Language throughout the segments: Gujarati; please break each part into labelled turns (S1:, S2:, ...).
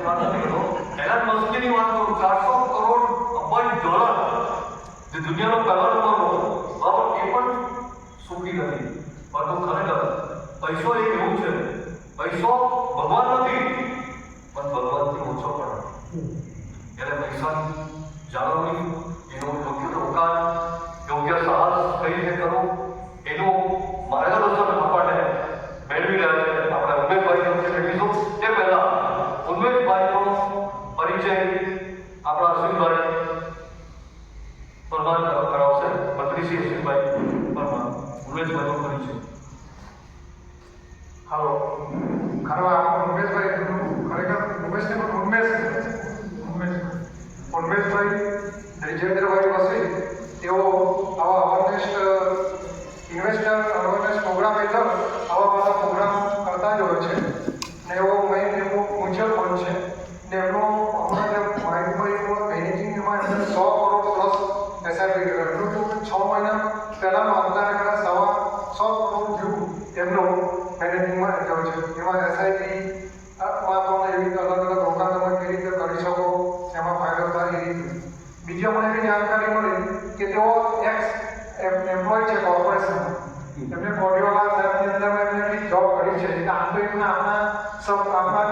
S1: વાત નથી કરતો. એલન મસ્કની વાત કરું, 400 કરોડ અબજ ડોલર જે દુનિયાનો પહેલો નંબરનો, બરાબર, એ પણ સુખી નથી. પરંતુ ખરેખર પૈસો એક એવું છે, પૈસો ભગવાન નથી, પણ ભગવાનથી ઓછો પણ નથી. એટલે પૈસાની જાળવણી, એનું યોગ્ય રોકાણ, યોગ્ય સાહસ કઈ રીતે કરવું, એનું માર્ગદર્શન આપણને મેળવી રહ્યા છે આપણા ઉમેશભાઈ વચ્ચે મેળવીશું. તે પહેલા ઉમેશભાઈનો પરિચય આપણા અશ્વિનભાઈ પરમાર કરાવશે. મંત્રી શ્રી અશ્વિનભાઈ પરમાર, ઉમેશભાઈનો પરિચય.
S2: હાલો, ખરવા ઉમેશભાઈ, ખરેખર ઉમેશને પણ ઉમેશભાઈ રાજેન્દ્રભાઈ વસઈ, તેઓ આવા અવેરનેસ ઇન્વેસ્ટર અવેરનેસ પ્રોગ્રામ હેઠળ આવા બધા પ્રોગ્રામ કરતા જ હોય છે. ને એવો મેઇન એમનું મ્યુચ્યુઅલ ફંડ છે ને એમનો હમણાં જે માઇન્ડભાઈ મેનેજિંગમાં એમને 100 કરોડ પ્લસ એસઆઈપી કર્યું. એટલું 6 મહિના પહેલાંનો અંદાજ કરે 100 કરોડ જેવું એમનું મેનેજિંગમાં રહ્યો છે. એમાં એસઆઈપી માં પણ એવી રીતે અલગ અલગ રોકાણ તમે કેવી રીતે કરી શકો, એમાં ફાયદો થાય એ રીતે. બીજી અમને એવી જાણકારી મળી કે તેઓ એક્સ એમ્પ્લોય છે કોર્પોરેશનમાં. એમને કોડીવાલા સાહેબની અંદર એમને જોબ કરી છે. એટલે આમ તો એમને આપણા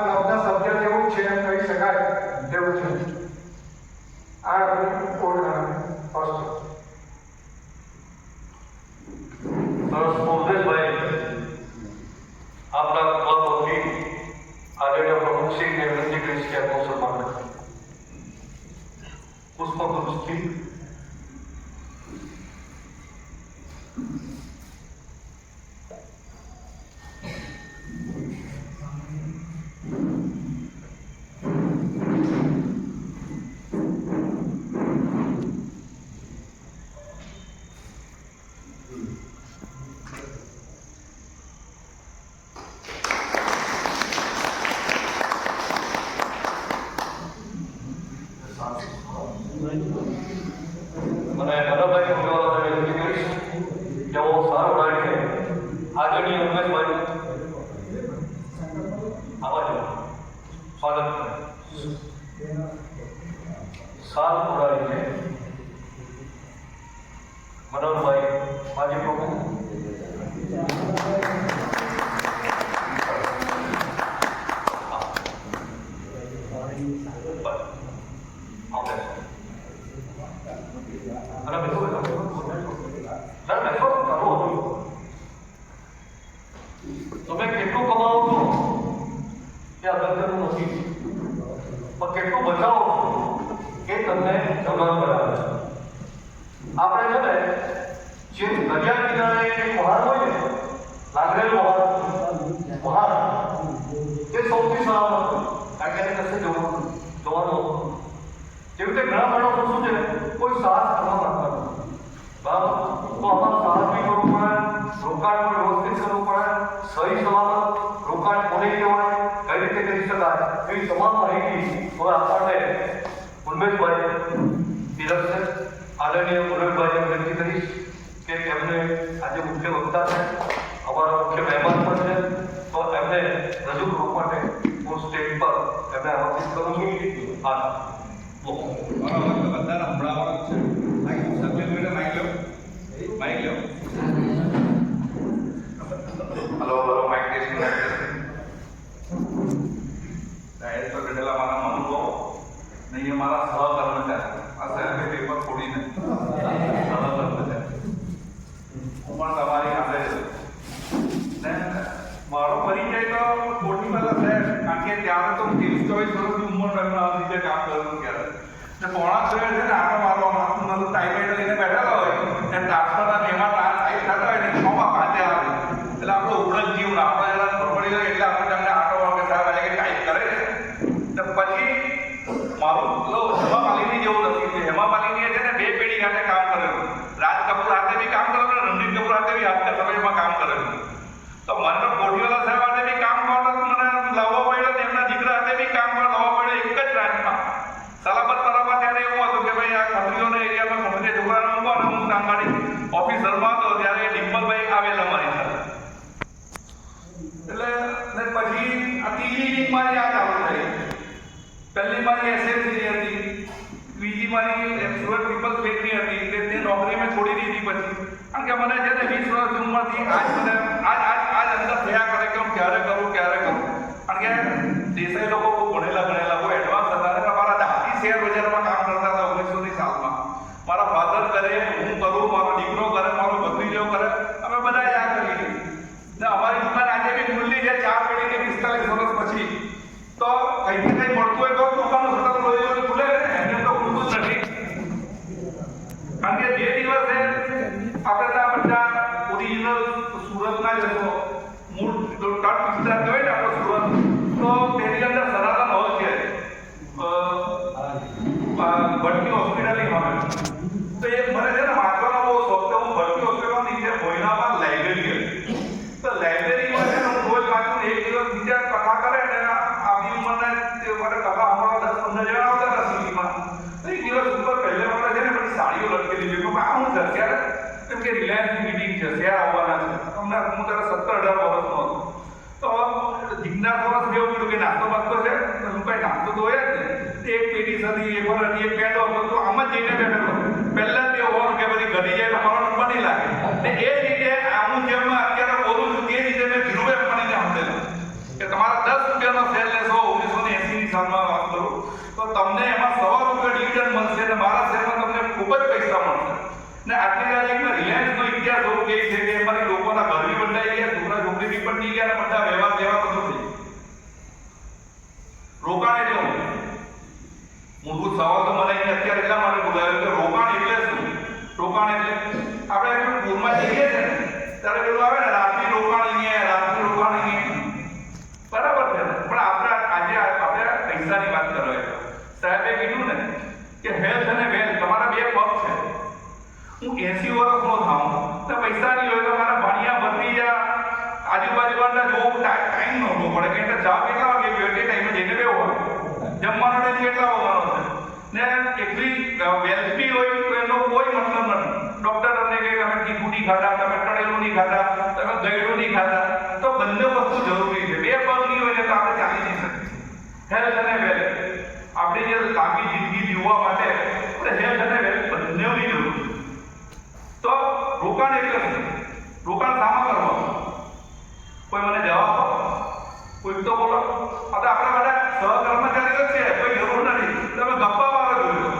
S2: ક્લબના સભ્ય જેવું છે એમ કહી શકાય તેવું છે. આ કોડ ફર્સ્ટ.
S1: સરસ. ઉમેશભાઈ આપણા ક્લબ વતી આદરણીય પ્રમુખશ્રીને વિનંતી કરીશ કે આપનું સન્માન કરે. પુષ્પગુચ્છથી મને મનોભાઈ ભગવાન વિનંતી કરીશ કે હું સારો રાખે આદરણીય ઉમેશભાઈ આવા સ્વાગત કરે. સાલ ઉડાડીને મનોહરભાઈ માજી પ્રમુખ તમે કેટલું કમાવો છો એ અગત્યનું નથી, પણ કેટલું બચાવો છો એ તમને જમા કરાવે છે. આપણે છે ને જે દરિયા કિનારે એક વહાણ હોય ને, લાગરેલું વહાણ, એ સૌથી સલામત હોય, કારણ કે એને કશે જવાનું જેવી રીતે ઘણા માણસો શું છે, કોઈ સાહસ કરવા માંગતા નથી, બરાબર? તો આમાં સાહસ બી કરવું પડે, રોકાણ પણ વ્યવસ્થિત કરવું પડે, સહી સલામત રોકાણ કોને કહેવાય, કઈ રીતે કરી શકાય, એવી તમામ માહિતી હવે આપણને ઉમેશભાઈ પીરસશે. આદરણીય ઉમેશભાઈને વિનંતી કરીશ કે એમને આજે મુખ્ય વક્તા છે, અમારા મુખ્ય મહેમાન પણ છે, તો એમને રજૂ કરવા માટે હું સ્ટેજ પર એમને આમંત્રિત કરું છું.
S3: બધાને સંભળાવવાનું છે. Hello hello, mike testing. Direct પર બેઠેલા મારા અનુભવો નહીં, મારા સહકર્મચારી આ સાહેબે પેપર ફોડીને સહકર્મચારી હું પણ તમારી સાથે ને મારો પરિચય તો ખોટી પહેલા સાહેબ, કારણ કે ત્યારે તો 23-24 વર્ષની ઉંમર આ રીતે કામ કરેલું ત્યારે ને પોણા છે ને આનો મારો ટાઈમ લઈને બેઠેલા હોય ને ટ્રાન્સફરના એમાં ટાઈપ થતા હોય ને 6માં 5 આવે એટલે આપણો ઉડક જીવ આપણે જરા પડી જાય એટલે આપણે તમને આટો વાગે સાહેબ કે ટાઈપ કરે ને પછી મારું હેમા માલિની જેવું નથી કે હેમા માલિનીએ છે ને 2 પેઢી સાથે કામ કરેલું. રાજ કપૂર હાથે બી કામ કરેલું ને રણજીત કપૂર હાથે બી હાથે સમયમાં કામ કરેલું. તો મને તો કોઠીવાલા સાહેબ હાથે બી કામ કરતો મને લાવવા પડ્યો ને એમના દીકરા હાથે બી કામ લાવવા પડ્યો એક જ બ્રાન્ચમાં. સલામત તરફમાં ત્યારે એવું હતું કે ભાઈ આ ખત્રીઓના એરિયામાં ખત્રીય છોકરાને મૂકો અને હું સાંભળી ઓફિસરમાં હતો ત્યારે ડિમ્પલભાઈ આવેલા મારી સાથે. એટલે ને પછી આ ત્રીજી વીકમાં યાદ ચાલુ થઈ કે મને છે ને 20 વર્ષની ઉંમરથી આજ અંદર થયા કરે કે હું ક્યારે કરું કારણ કે દેસાઈ લોકો બહુ ભણેલા બહુ એડવાન્સ હતા અને મારા દાદી શેર બજારમાં કામ કરતા હતા 1900ની સાલમાં. મારા ફાધર કરે, હું કરું, મારો દીકરો કરે, મારો ભત્રીજો કરે, અમે બધા આ કરીએ. ને અમારી દુકાન આજે બી ખુલ્લી છે 4 પેઢીની 45 વર્ષ પછી. તો કંઈથી કંઈ મળતું હોય તો દુકાનો સતત રોજ ખુલે ને, એમને તો ખુલતું જ નથી. કારણ કે જે દિવસે આપણે ત્યાં બધા ઓરિજિનલ સુરતના જ હતો, મૂળ તટ વિસ્તાર કહેવાય ને આપણો સુરત, તો તેની અંદર સનાતન હોલ છે ભટકી હોસ્પિટલની સામે. તો એ મને છે ને વાંચવાનો બહુ શોખ છે. હું ભટકી હોસ્પિટલની નીચે ભોયનામાં લાઇબ્રેરી હતી. તો લાઇબ્રેરીમાં છે ને હું રોજ વાંચું. એક દિવસ બીજા કથા કરે ને આપણી ઉંમરના તે મને કથા સાંભળવા 10-15 જણા આવતા હતા સિટીમાં. તો એક દિવસ ઉપર પહેલે મારે છે ને બધી સાડીઓ લટકેલી છે. આ હું છે ત્યારે કેમ કે રિલાયન્સની મીટિંગ છે, શેર આવવાના છે. હું ત્યારે 17-18 વર્ષનો હતો. તો જિજ્ઞાસ વર્ષ જેવું કીધું કે નાસ્તો બાસ્તો છે, હું કઈ નાસ્તો તો હોય જ ને. એક પેટી સદી, એક વાર એક પેટો હતો, તો આમ જ જઈને બેઠેલો. પહેલા જ હોવાનું કે બધી ઘટી જાય તો મારો નંબર નહીં લાગે. ને એ રીતે આવું જેમ અત્યારે બોલું છું તે રીતે મેં ધીરુભાઈ અંબાણીને સમજેલું કે તમારા 10 રૂપિયાનો શેર લેશો 1980ની સાલમાં વાત કરું તો તમને એમાં ₹1.25 ડિવિડન્ડ મળશે અને મારા શેરમાં તમને ખૂબ જ પૈસા મળશે. ને આટલી તારીખમાં રિલાયન્સનો ઇતિહાસ એવું કહે છે કે એમાંથી લોકોના ઘર બી બંધાઈ ગયા, છોકરા છોકરી બી પડી ગયા અને બધા વ્યવહાર જેવા બધું થઈ ગયું. રોકાણ એટલે મૂળભૂત સવાલ તો મને અત્યારે એટલા માટે બોલાવ્યો કે રોકાણ એટલે શું? રોકાણ એટલે આપણે એકદમ પૂરમાં જઈએ છે ને ત્યારે પેલું આવે ને રાત્રિ રોકાણ બરાબર છે ને. પણ આપણે આજે આપણે પૈસાની વાત કરવા સાહેબે કીધું ને કે હેલ્થ અને વેલ્થ તમારા બે પગ છે. હું 80 વર્ષનો થાઉં તો પૈસા નહીં હોય તો મારા ભાણિયા ભત્રીજા આજુબાજુવાળા જોવું ટાઈમ નહોતો પડે કે ચા કેટલા વાગે પીવો તે ટાઈમે જઈને બેહો, જમવાનો ટાઈમ કેટલા વાગવાનો છે. ને એટલી વેલ્થ બી હોય તો એનો કોઈ મતલબ નથી. ડોક્ટર તમને કહે તમે તીખું નહીં ખાતા, તમે તળેલું નહીં ખાતા, તમે ગળ્યું નહીં ખાતા, તો બંને વસ્તુ જરૂરી છે. બે પગ નહીં હોય ને તો આપણે ચાલી નહીં શકીએ. હેલ્થ અને વેલ્થ આપણી જે લાંબી જિંદગી જીવવા માટે આપણે હેલ્થ અને વેલ્થ બંનેની જરૂર છે. તો રોકાણ એટલે રોકાણ શામાં કરવાનું? કોઈ મને જવાબ આપો, કોઈ તો બોલો. હવે આપણે બધા સહકર્મચારીઓ છે, કોઈ જરૂર નથી. તમે ગપ્પા મારો જોયો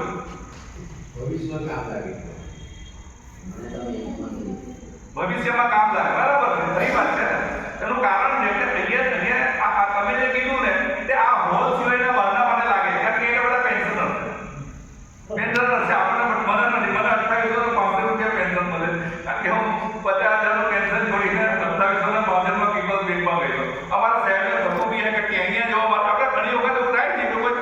S3: ભવિષ્યમાં કામ લાગે. બરાબર છે, સહી વાત છે. એનું કારણ છે કે અહીંયા તમે જે કીધું ને તે આ હોલ સિવાયના બહારના મને લાગે છે કે એ બધા પેન્શનર છે. આપણને મને નથી. મને 28,500 રૂપિયા પેન્શન મળે કારણ કે હું 50,000નું પેન્શન છોડીને 28,500માં પીપલ્સ બેંકમાં ગયો. અમારા સાહેબને થતું બી કે અહીંયા જવા માટે આપણે ઘણી વખત એવું થાય ને કે કોઈ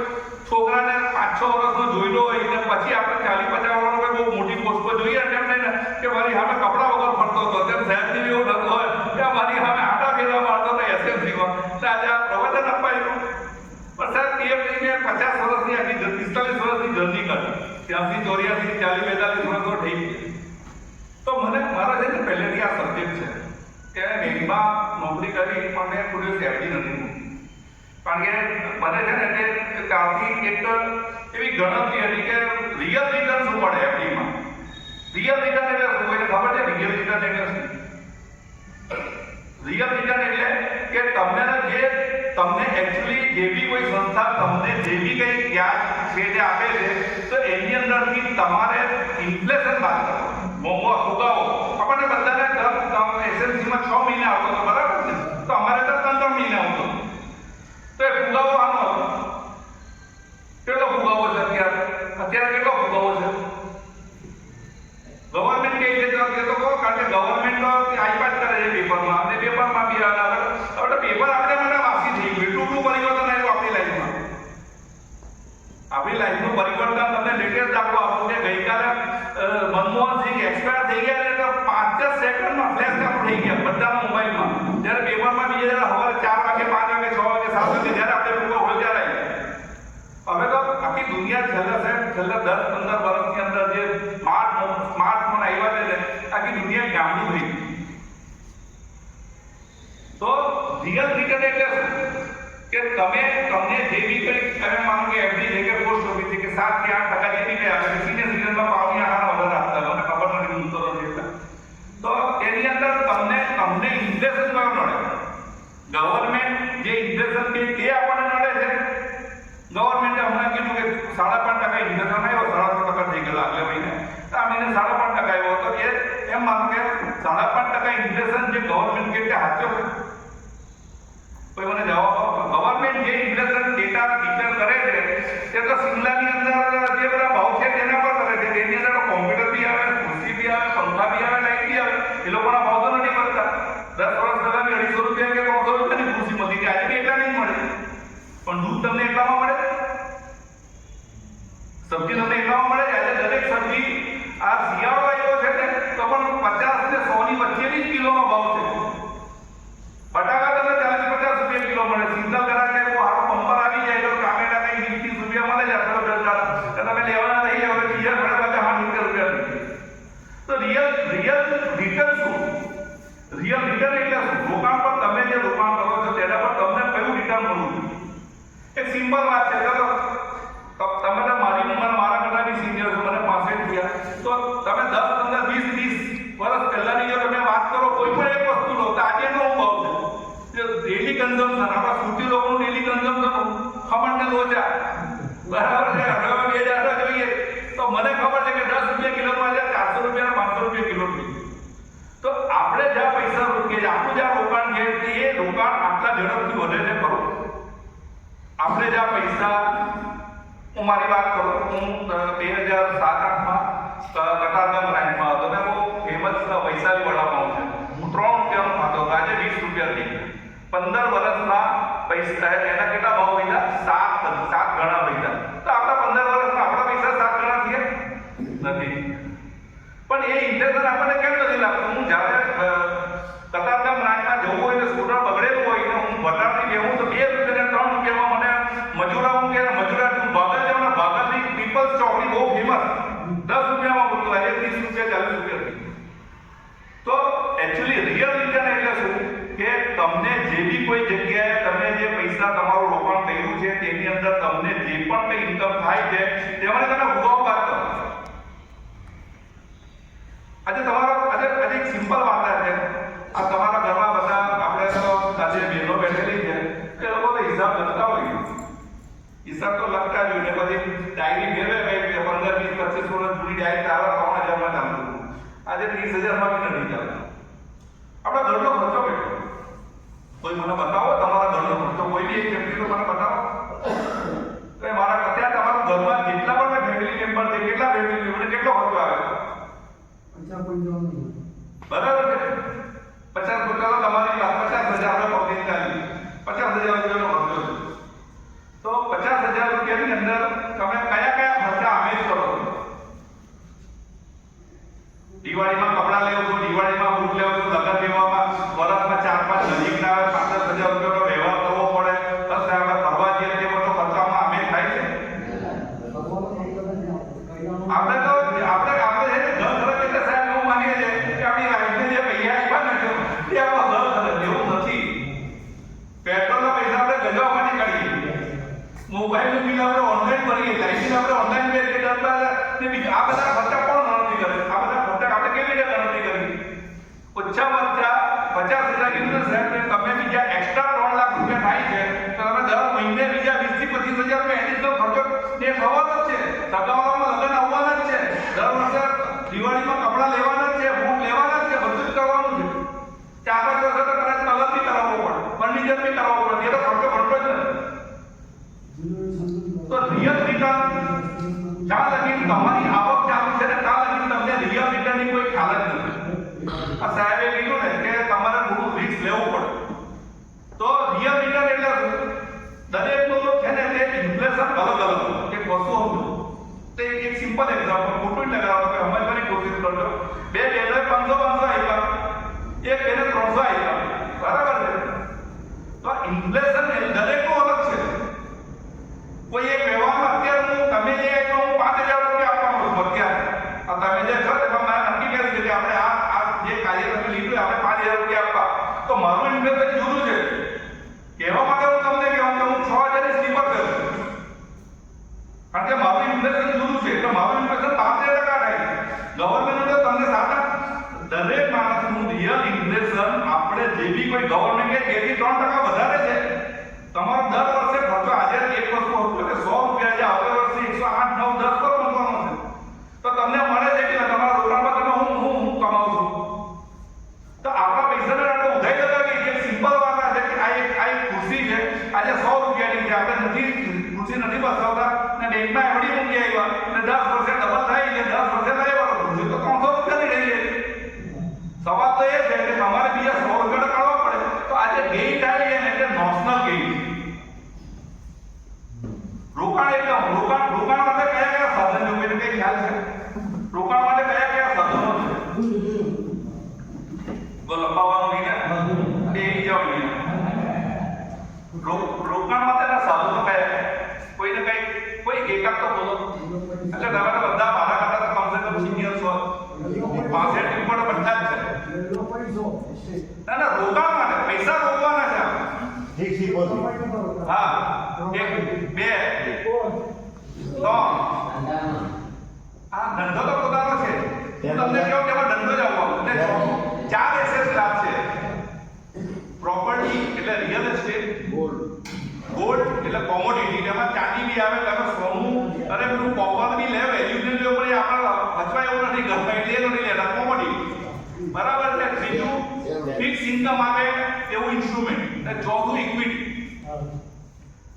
S3: છોકરાને 5-6 વર્ષનો જોઈલો હોય ને પછી આપણે 40-50 વર્ષનો બહુ મોટી પોસ્ટ પર જોઈએ તેમ નહીં ને કે મારી સામે કપડા વગર ફરતો હતો તેમ સાહેબની એવું થતું હોય કે મારી સામે આટા ફેરવા મારતો હતો એસએમસીમાં. આજે આ પ્રવચન અપાયું પણ સાહેબ એ કરીને 50 વર્ષની આખી 45 વર્ષની જર્ની કરી 83, 84, 40, 45 વર્ષો થઈ ગઈ. તો મને મારા છે ને પહેલેથી આ સબ્જેક્ટ છે કે બેંકમાં નોકરી કરી પણ મેં કોઈ એફડી નથી મૂકી. કારણ કે મને છે ને કે ત્યારથી એક એવી ગણતરી હતી કે રિયલ રિટર્ન શું પડે એફડીમાં. રિયલ રિટર્ન એટલે શું? કોઈને ખબર છે રિયલ રિટર્ન એટલે શું? રિયલ રિટર્ન એટલે કે તમને એકચ્યુઅલી જે બી કોઈ સંસ્થા તમને જે બી કંઈ વ્યાજ છે જે આપે છે તો એની અંદરથી તમારે ઇન્ફ્લેશન બાદ કરવાનું. ફુગાવો આપણને બધાને એસએમસીમાં 6 મહિના આવતો હતો, બરાબર ને? તો અમારે તો 3 મહિના આવતો. તો એ ફુગાવો આનો હતો. કેટલો ફુગાવો છે અત્યારે કેટલો ફુગાવો છે? ગવર્મેન્ટ કહે છે તો કહો, કારણ કે ગવર્મેન્ટ તો આઈપાટ કરે છે પેપરમાં અને પેપરમાં બી હવે તો પેપર આપણે માટે વાસી થઈ ગયું. એટલું પરિવર્તન આવ્યું આપણી લાઈફમાં. આપણી લાઈફનું પરિવર્તન તમને લેટેસ્ટ દાખલો આપું કે ગઈકાલે મનમોહનસિંહ એક્સપાયર થઈ ગયા ને તો 5 જ સેકન્ડમાં ફ્લેશ ચાલુ થઈ ગયા બધાના મોબાઈલમાં. જ્યારે પેપરમાં બીજે સવારે 4 વાગે, 5 વાગે, 6 વાગે, 7 વાગે જ્યારે આપણે લોકો હોય ત્યારે હવે તો આખી દુનિયા છેલ્લા 10-15 વર્ષની અંદર જે સ્માર્ટફોન આવ્યા છે આખી દુનિયા ગામડું થઈ ગઈ. તો રિયલ રિટર્ન એટલે શું? કે તમને જે બી કંઈ તમે માનો કે એફડી છે કે પોસ્ટ ઓફિસ છે કે 7 કે 8% જે બી કંઈ આવે છે સિનિયર સિટીઝનમાં પાવની આખાનો ઓર્ડર આપતા મને ખબર નથી, હું તો નથી. તો 5.5% ઇન્ટરેસ્ટ આવ્યો, 3.5% થઈ ગયેલા આગલા મહિને. આ મહિને 5.5% આવ્યો હતો. એ એમ માનો કે 5.5% ઇન્ટરેસ્ટ જે ગવર્મેન્ટ કે હાથો કોઈ મને જવાબ આપો. ગવર્મેન્ટ જે ઇન્ટરેસ્ટ ડેટા ડિક્લેર કરે છે તે તો સિંગલાની અંદર જે બધા ભાવ છે તેના પર કરે છે. તેની અંદર કોમ્પ્યુટર બી આવે, ખુરશી બી આવે, પંખા બી આવે, લાઈટ બી આવે. એ લોકોના ભાવ તો નથી કરતા. 10 વર્ષ પહેલા બી 250 રૂપિયા કે 300 રૂપિયાની ખુરશી મળતી હતી. આજે બી એટલા નહીં મળે. પણ દૂધ તમને એટલામાં મળે, સબ્જી તમને એટલામાં મળે. આજે દરેક સબ્જી આ શિયાળો આવ્યો છે ને તો પણ 50 ને 100 ની વચ્ચેની જ કિલોનો ભાવ છે. બટાકા તમને 40-50 રૂપિયા કિલો મળે. સિંગલ કરાકે હારો પંપર આવી જાય તો ટામેટા કઈ 20-30 રૂપિયા મળે છે. તમે લેવાના નહીં હવે બીજા ઘણા બધા 70 રૂપિયા. તો રિયલ રિટર્ન શું? રિયલ રિટર્ન એટલે શું? રોકાણ પર તમે જે રોકાણ કરો છો તેના પર તમને કયું રિટર્ન મળવું જોઈએ? એક સિમ્પલ વાત છે. તમે તો મારી ઉંમર મારા કરતા બી સિનિયર છો, મને 65 થયા. તો તમે 10, 15, 20, 30 વર્ષ પહેલાની જો તમે વાત કરો કોઈ પણ એક વસ્તુ લો તો આજે નો ભાવ છે. ડેલી કન્ઝમ્પશન આપણા સુરતી લોકોનું ડેલી કન્ઝમ્પશન ખમણ ને લોચા બરાબર છે. હવે 2000 જોઈએ તો મને ખબર છે કે 10 રૂપિયા કિલોમાં આજે 400 રૂપિયા 500 રૂપિયા કિલો થઈ. તો આપણે જ્યાં પૈસા રોકીએ છીએ, આપણું જ્યાં રોકાણ છે એ રોકાણ આટલા ઝડપથી વધે છે ખરો? આપણે જ્યાં પૈસા, હું મારી વાત કરું, હું 2007-8માં કતારગામ બ્રાન્ચમાં હતો ને બહુ ફેમસ વૈશાલી વડાપાઉં છે. હું 3 રૂપિયાનો ખાતો હતો, આજે 20 રૂપિયા થઈ ગયા. 15 વર્ષમાં પૈસા એના કેટલા ભાવ વધ્યા? 7 ગણા વધ્યા. તો આપણા 15 વર્ષમાં આપણા પૈસા 7 ગણા થયા નથી. પણ એ ઇન્ટરેસ્ટ આપણને કેમ નથી લાગતું? હું જ્યારે કતારગામ બ્રાન્ચમાં જવું હોય ને સ્કૂટર બગડેલું હોય ને હું બટાટી લેવું તો 2 રૂપિયા 3 રૂપિયામાં મને મજૂરા, હું કે મજૂરાથી હું ભાગલ જાઉં ને ભાગલની પીપલ્સ ચોકડી બહુ ફેમસ, 10 રૂપિયામાં મૂકતું, આજે 30 રૂપિયા 40 રૂપિયા થઈ. તો એકચ્યુઅલી રિયલ રિટર્ન એટલે શું કે તમને જે બી કોઈ જગ્યાએ તમે જે પૈસા તમારું રોકાણ કર્યું છે તેની અંદર તમને જે પણ કંઈ ઇન્કમ થાય છે તેમાં તમે ભોગવ બાદ કરો. આજે એક સિમ્પલ વાત છે. આ તમારા ઘરમાં બધા આપણે તો આજે બહેનો બેઠેલી છે એ લોકો તો હિસાબ લખતા હોય, હિસાબ તો લખતા જ હોય ને પછી ડાયરી ફેરવે કે 15, 20, 25 વર્ષ જૂની ડાયરી તારા 3000 માં ચાલતું, આજે 30,000 માં બી નથી ચાલતું. આપણા ઘરનો ખર્ચો કેટલો? કોઈ મને બતાવો તમારા ઘરનો ખર્ચો, કોઈ બી એક વ્યક્તિ તો મને બતાવો. મારા અત્યારે તમારા ઘરમાં જેટલા પણ ફેમિલી મેમ્બર છે, કેટલા ફેમિલી મેમ્બર કેટલો ખર્ચો આવે? 50-55 બરાબર છે. 50 રૂપિયા તમારી 50,000 આપણે પકડી ચાલી 50,000 રૂપિયાનો ખર્ચો છે. તો 50,000 રૂપિયાની અંદર તમે કયા કયા ખર્ચા આમેજ કરો? દિવાળીમાં કપડાં લેવો તો દિવાળીમાં બૂટ લેવો તો લગ્ન લેવામાં વર્ષમાં 4-5 નજીકના 5-10,000 રૂપિયાનો વ્યવહાર કરવો પડે. બસ આપણે ફરવા જઈએ તે બધો ખર્ચામાં આમેજ થાય છે. આપણે તો આપણે ઘર ખર્ચ એટલે સાહેબ એવું માનીએ છીએ કે આપણી વાઈફને જે પૈસા આપ્યા ને તે આપણો ઘર ખર્ચ, એવું નથી. પેટ્રોલના પૈસા આપણે ગજવામાંથી કાઢીએ, મોબાઈલનું બિલ આપણે ઓનલાઈન ભરીએ, લાઈટ બિલ આપણે ઓનલાઈન પે કરીએ, ને બીજા આ બધા ખર્ચા કોણ ગણતરી કરે? આ બધા ખર્ચા આપણે કેવી રીતે ગણતરી કરીએ? ઓછામાં ઓછા 50,000 કીધું સાહેબ કે તમે બીજા એક્સ્ટ્રા 3 લાખ રૂપિયા થાય છે તો તમે દર મહિને બીજા 20-25,000 રૂપિયા એડિશનલ ખર્ચો ને થવાનો જ છે. સગાવાળામાં લગ્ન આવવાના જ છે, દર વર્ષે દિવાળીમાં કપડાં લેવાના જ છે, બૂટ લેવાના જ છે, બધું જ કરવાનું છે. 4-5 વર્ષે તો કદાચ કલર બી કરાવવો પડે, ફર્નિચર બી કરાવવો પડે, એ તો ખર્ચો ઘણો જ નથી. તો રિયલ રિટર્ન જ્યાં લગી તમારી આવક ચાલુ છે ને ત્યાં લગી તમને રિયલ રિટર્નની કોઈ ખ્યાલ જ નથી. આ સાહેબે કીધું ને કે તમારે થોડું રિસ્ક લેવું પડે. તો રિયલ રિટર્ન એટલે શું? દરેકનું છે ને તે ઇન્ફ્લેશન અલગ અલગ એક વસ્તુ હતું. તો એક સિમ્પલ એક્ઝામ્પલ ખોટું લગાવો કે સમજવાની કોશિશ કરજો. 2 બહેનોએ 500 આપ્યા, એક બેને 300 આપ્યા, બરાબર છે? તો ઇન્ફ્લેશન દરેકનું અલગ છે. કોઈ એક વ્યવહારમાં અત્યારે તમે જે તો હું 5,000 રૂપિયા આપવાનો છું અત્યારે, તમે જે છો તમે નક્કી કરી છે કે આપણે આ જે કાર્ય તમે લીધું આપણે 5,000 રૂપિયા આપવા, તો મારું ઇન્ફ્લેશન જુદું છે. કહેવા માટે હું તમને કહું કે હું 6,000 ની સ્લીપર કરું, કારણ કે મારું ઇન્ફ્લેશન જુદું છે. તો મારું ઇન્ફ્લેશન 5,000% થાય. ગવર્મેન્ટ તો તમને 7 દરેક માણસનું રિયલ ઇન્ફ્લેશન આપણે જે બી કોઈ ગવર્મેન્ટ કે 2-3% વધારે છે બેંકમાં એવડી મૂકી આવ્યા અને 10 વર્ષે ડબલ થાય છે, 10 વર્ષે લાવ્યા તો તો 300 રૂપિયાની રહી જાય. સવાલ તો એ છે કે તમારે બીજા 100 રૂપિયા કાઢવા પડે. તો આજે ગેઇન થાય છે ને એટલે નોશનલ ગેઇન. રોકાણ એટલે રોકાણ માટે કયા કયા સાધનો છે કઈ ખ્યાલ છે? રોકાણ માટે કયા કયા સાધનો છે? લંબાવવાનું નહીં ને એ જાવ નહીં. રોકાણ માટેના સાધનો કયા? કોઈને કઈ કોઈ એકાદ તો બોલો. એટલે તમે તો બધા મારા કરતા તો કમસે કમ સિનિયર છો. 65 ઉપર બધા જ છે. ના રોકાણ માટે પૈસા રોકવાના છે. હા 1 2 3 આ ધંધો તો પોતાનો છે. હું તમને કહું કે એમાં ધંધો જ આવવાનો. એટલે 4 એસેટ ક્લાસ છે. પ્રોપર્ટી એટલે રિયલ એસ્ટેટ, ગોલ્ડ એટલે કોમોડિટી, તેમાં ચાંદી બી આવે, તમે સોનું અને પેલું કોપર બી લે, વેલ્યુ ને જો પણ આપણે હચવાય એવું નથી, ઘરમાં એટલે નથી લેતા કોમોડિટી. બરાબર છે. બીજું ફિક્સ ઇન્કમ આવે એવું ઇન્સ્ટ્રુમેન્ટ, અને ચોથું ઇક્વિટી.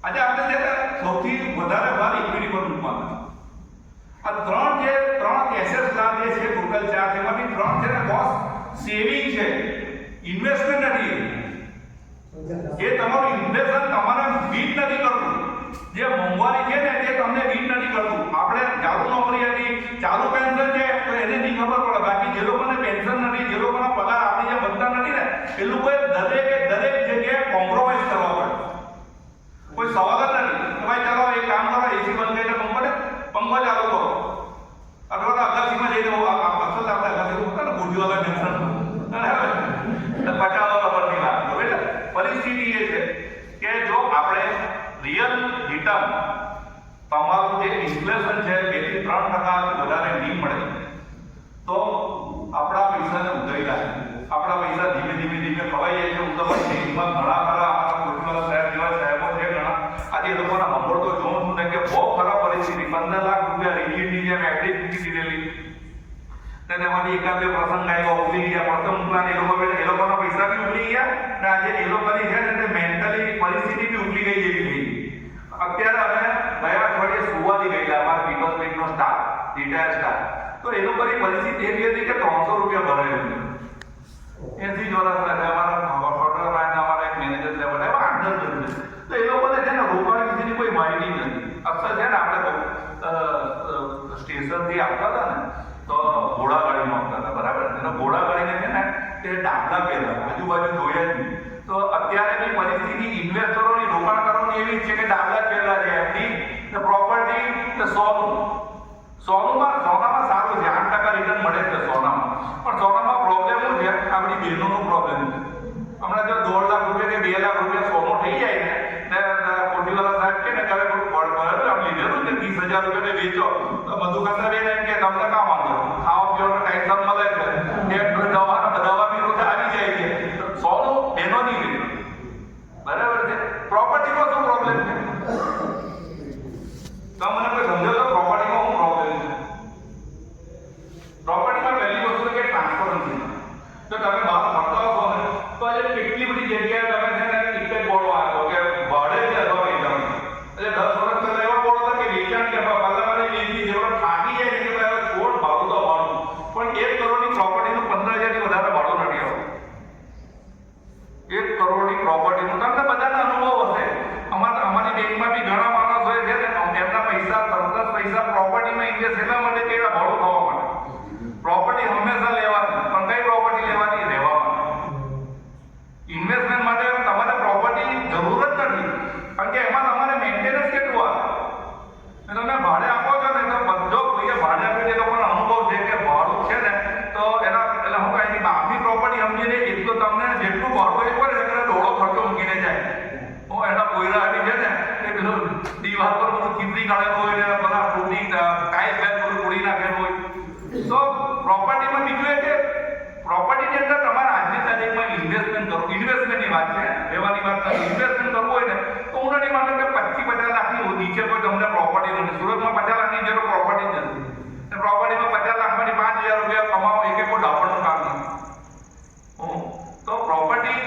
S3: આજે આપણે જે સૌથી વધારે ભાર ઇક્વિટી પર મૂકવાના. આ ત્રણ એસેટ ક્લાસ જે છે ટોટલ 4, તેમાંથી 3 છે ને બોસ સેવિંગ છે, ઇન્વેસ્ટમેન્ટ નથી. એ તમારું ઇન્વેસ્ટમેન્ટ તમારે બીટ નથી કરતું. જે મોંઘવારી છે ને તે તમને બીટ નથી કરતું. આપણે ચાલુ નોકરી હતી, ચાલુ પેન્શન છે તો એને નહીં ખબર પડે. બાકી જે લોકોને પેન્શન નથી, જે લોકોના પગાર આપણી જે બનતા નથી ને, એ લોકોએ દરેક જગ્યાએ કોમ્પ્રોમાઇઝ કરવા પડે. કોઈ સવાલ જ નથી કે ભાઈ ચાલો એક કામ કરો, એસી બંધ કરીને પંખો ચાલુ કરો, અથવા તો અગાસીમાં જઈને અસલ આપણે અગાસી હોતા ને ગુડીવાલા પેન્શન 50 વર્ષની વાત. એટલે પરિસ્થિતિ એ છે કે જો આપણે રિયલ રિટર્ન તમારું જે ઇન્ફ્લેશન છે 2 થી 3% વધારે નહીં મળે તો આપણા પૈસાને ઉધરી લાગે. આપણા પૈસા ધીમે ધીમે ખવાઈ જાય છે. હું તો દેશમાં ઘણા ખરા કોટીવાલા સાહેબ જેવા સાહેબો છે ઘણા, આજે એ લોકોના સાંભળતો જોઉં છું ને કે બહુ ખરાબ પરિસ્થિતિ. 15 લાખ રૂપિયા રિન્યુની જેમ એફડી મૂકી દીધેલી, તેમાંથી એકાદ બે પ્રસંગ આવ્યો, ઉગલી ગયા, પ્રથમ પ્લાન એ લોકોના પૈસા બી ઉગલી ગયા, અને આજે એ લોકોની છે ને તે મેન્ટલી પરિસ્થિતિ બી ઉગલી ગઈ જેવી થઈ. અત્યારે અમે ગયા અઠવાડિયે સુવાડી ગયેલા અમારા પીપલ્સ બેંકનો સ્ટાફ, રિટાયર્ડ સ્ટાફ, તો એ લોકોની પરિસ્થિતિ એવી હતી કે 300 રૂપિયા ભરાયું છે. 80 વર્ષ અમારા ફોટોગ્રાફર અમારા એક મેનેજર છે, બધા 8-10 વર્ષ. તો એ લોકોને છે ને રોકાણ વિશેની કોઈ માહિતી નથી. અસર છે ને આપણે સ્ટેશનથી આવતા હતા ને તો ઘોડા ગાડીમાં આવતા હતા, બરાબર? એનો ઘોડા ગાડીને છે ને તે ડાબલા પહેલા આજુબાજુ જોયા જ નહીં. તો અત્યારે બી પરિસ્થિતિ ઇન્વેસ્ટરોની રોકાણકારોની એવી છે કે ડાબલા પહેલા છે. એફડી ને પ્રોપર્ટી ને સોનામાં સારું છે, 8% રિટર્ન મળે છે સોનામાં. પણ સોનામાં પ્રોબ્લેમ શું છે? આપણી બહેનોનો પ્રોબ્લેમ છે. હમણાં જો 1.5 લાખ રૂપિયા કે 2 લાખ રૂપિયા સોનું થઈ જાય ને કોટીવાલા સાહેબ કે ને હવે લીધેલું ને 30,000 રૂપિયા વેચો તો મધુકાંતા બેન એમ કે તમને કામ વાંધો, ખાવા પીવાનું ટેન્શન મળે છે, દવા બી રોજ આવી જાય છે. સોનું એનો નહીં રહે, બરાબર છે. પ્રોપર્ટીમાં શું પ્રોબ્લેમ છે? તો મને કોઈ સમજો તો પ્રોપર્ટીમાં શું પ્રોબ્લેમ છે? પ્રોપર્ટીમાં પહેલી વસ્તુ કે ટ્રાન્સપરન્સી. તો તમે બહાર ફરતા હશો ને તો આજે કેટલી બધી જગ્યાએ તમે છે ને એક જ બોર્ડ આવ્યો કે ભાડે છે અથવા વેચાણ. એટલે 10 વર્ષ પહેલા એવો બોર્ડ હતો કે વેચાણ કે પલ્લાવાળી વેચી જેવો થાકી જાય કે ભાઈ છોડ ભાડું તો ભાડું, પણ 1 કરોડની પ્રોપર્ટીનું 15,000 થી વધારે ભાડું નથી આવતું. 1 કરોડની પ્રોપર્ટીનું તમને બધાને અનુભવ હશે. અમારી બેંકમાં બી ઘણા માણસો છે ને એમના પૈસા સરપ્લસ પૈસા પ્રોપર્ટીમાં ઇન્વેસ્ટ એટલા માટે કે ભાડું થવા માટે. પ્રોપર્ટી હંમેશા લેવાની, પણ કઈ પ્રોપર્ટી લેવાની? રહેવા માટે. ઇન્વેસ્ટમેન્ટ માટે તમારે પ્રોપર્ટી જરૂર જ નથી, કારણ કે એમાં તમારે મેન્ટેનન્સ કેટલું આવે. તમે ભાડે આપો છો ને તો બધો ભાડે આપે એ લોકોનો અનુભવ છે કે ભાડું છે ને તો એના એટલે હું કાંઈ આપની પ્રોપર્ટી સમજીને એટલું તમને જેટલું ભાડું એ પડે એટલે દોડો ખર્ચો મૂકીને જાય. હું એના કોયરા આવી છે ને એ પેલું દીવાલ પર બધું ચીતરી કાઢેલું હોય ને બધા તૂટી ટાઈસ બેગ બધું તોડી નાખેલું હોય. તો પ્રોપર્ટીમાં બીજું એ કે પ્રોપર્ટીની અંદર તમારે આજની તારીખમાં ઇન્વેસ્ટમેન્ટ કરવું, ઇન્વેસ્ટમેન્ટની વાત છે, રહેવાની વાત નથી. ઇન્વેસ્ટમેન્ટ કરવું હોય ને તો હું નથી માનતો કે 25-50 લાખની નીચે કોઈ તમને પ્રોપર્ટી નથી. સુરતમાં 50 લાખની જેટલો પ્રોપર્ટી જ નથી. પ્રોપર્ટીમાં 50 લાખમાંથી 5,000 રૂપિયા કમાવો એ કે કોઈ ડાપણનું કામ નથી. તો પ્રોપર્ટી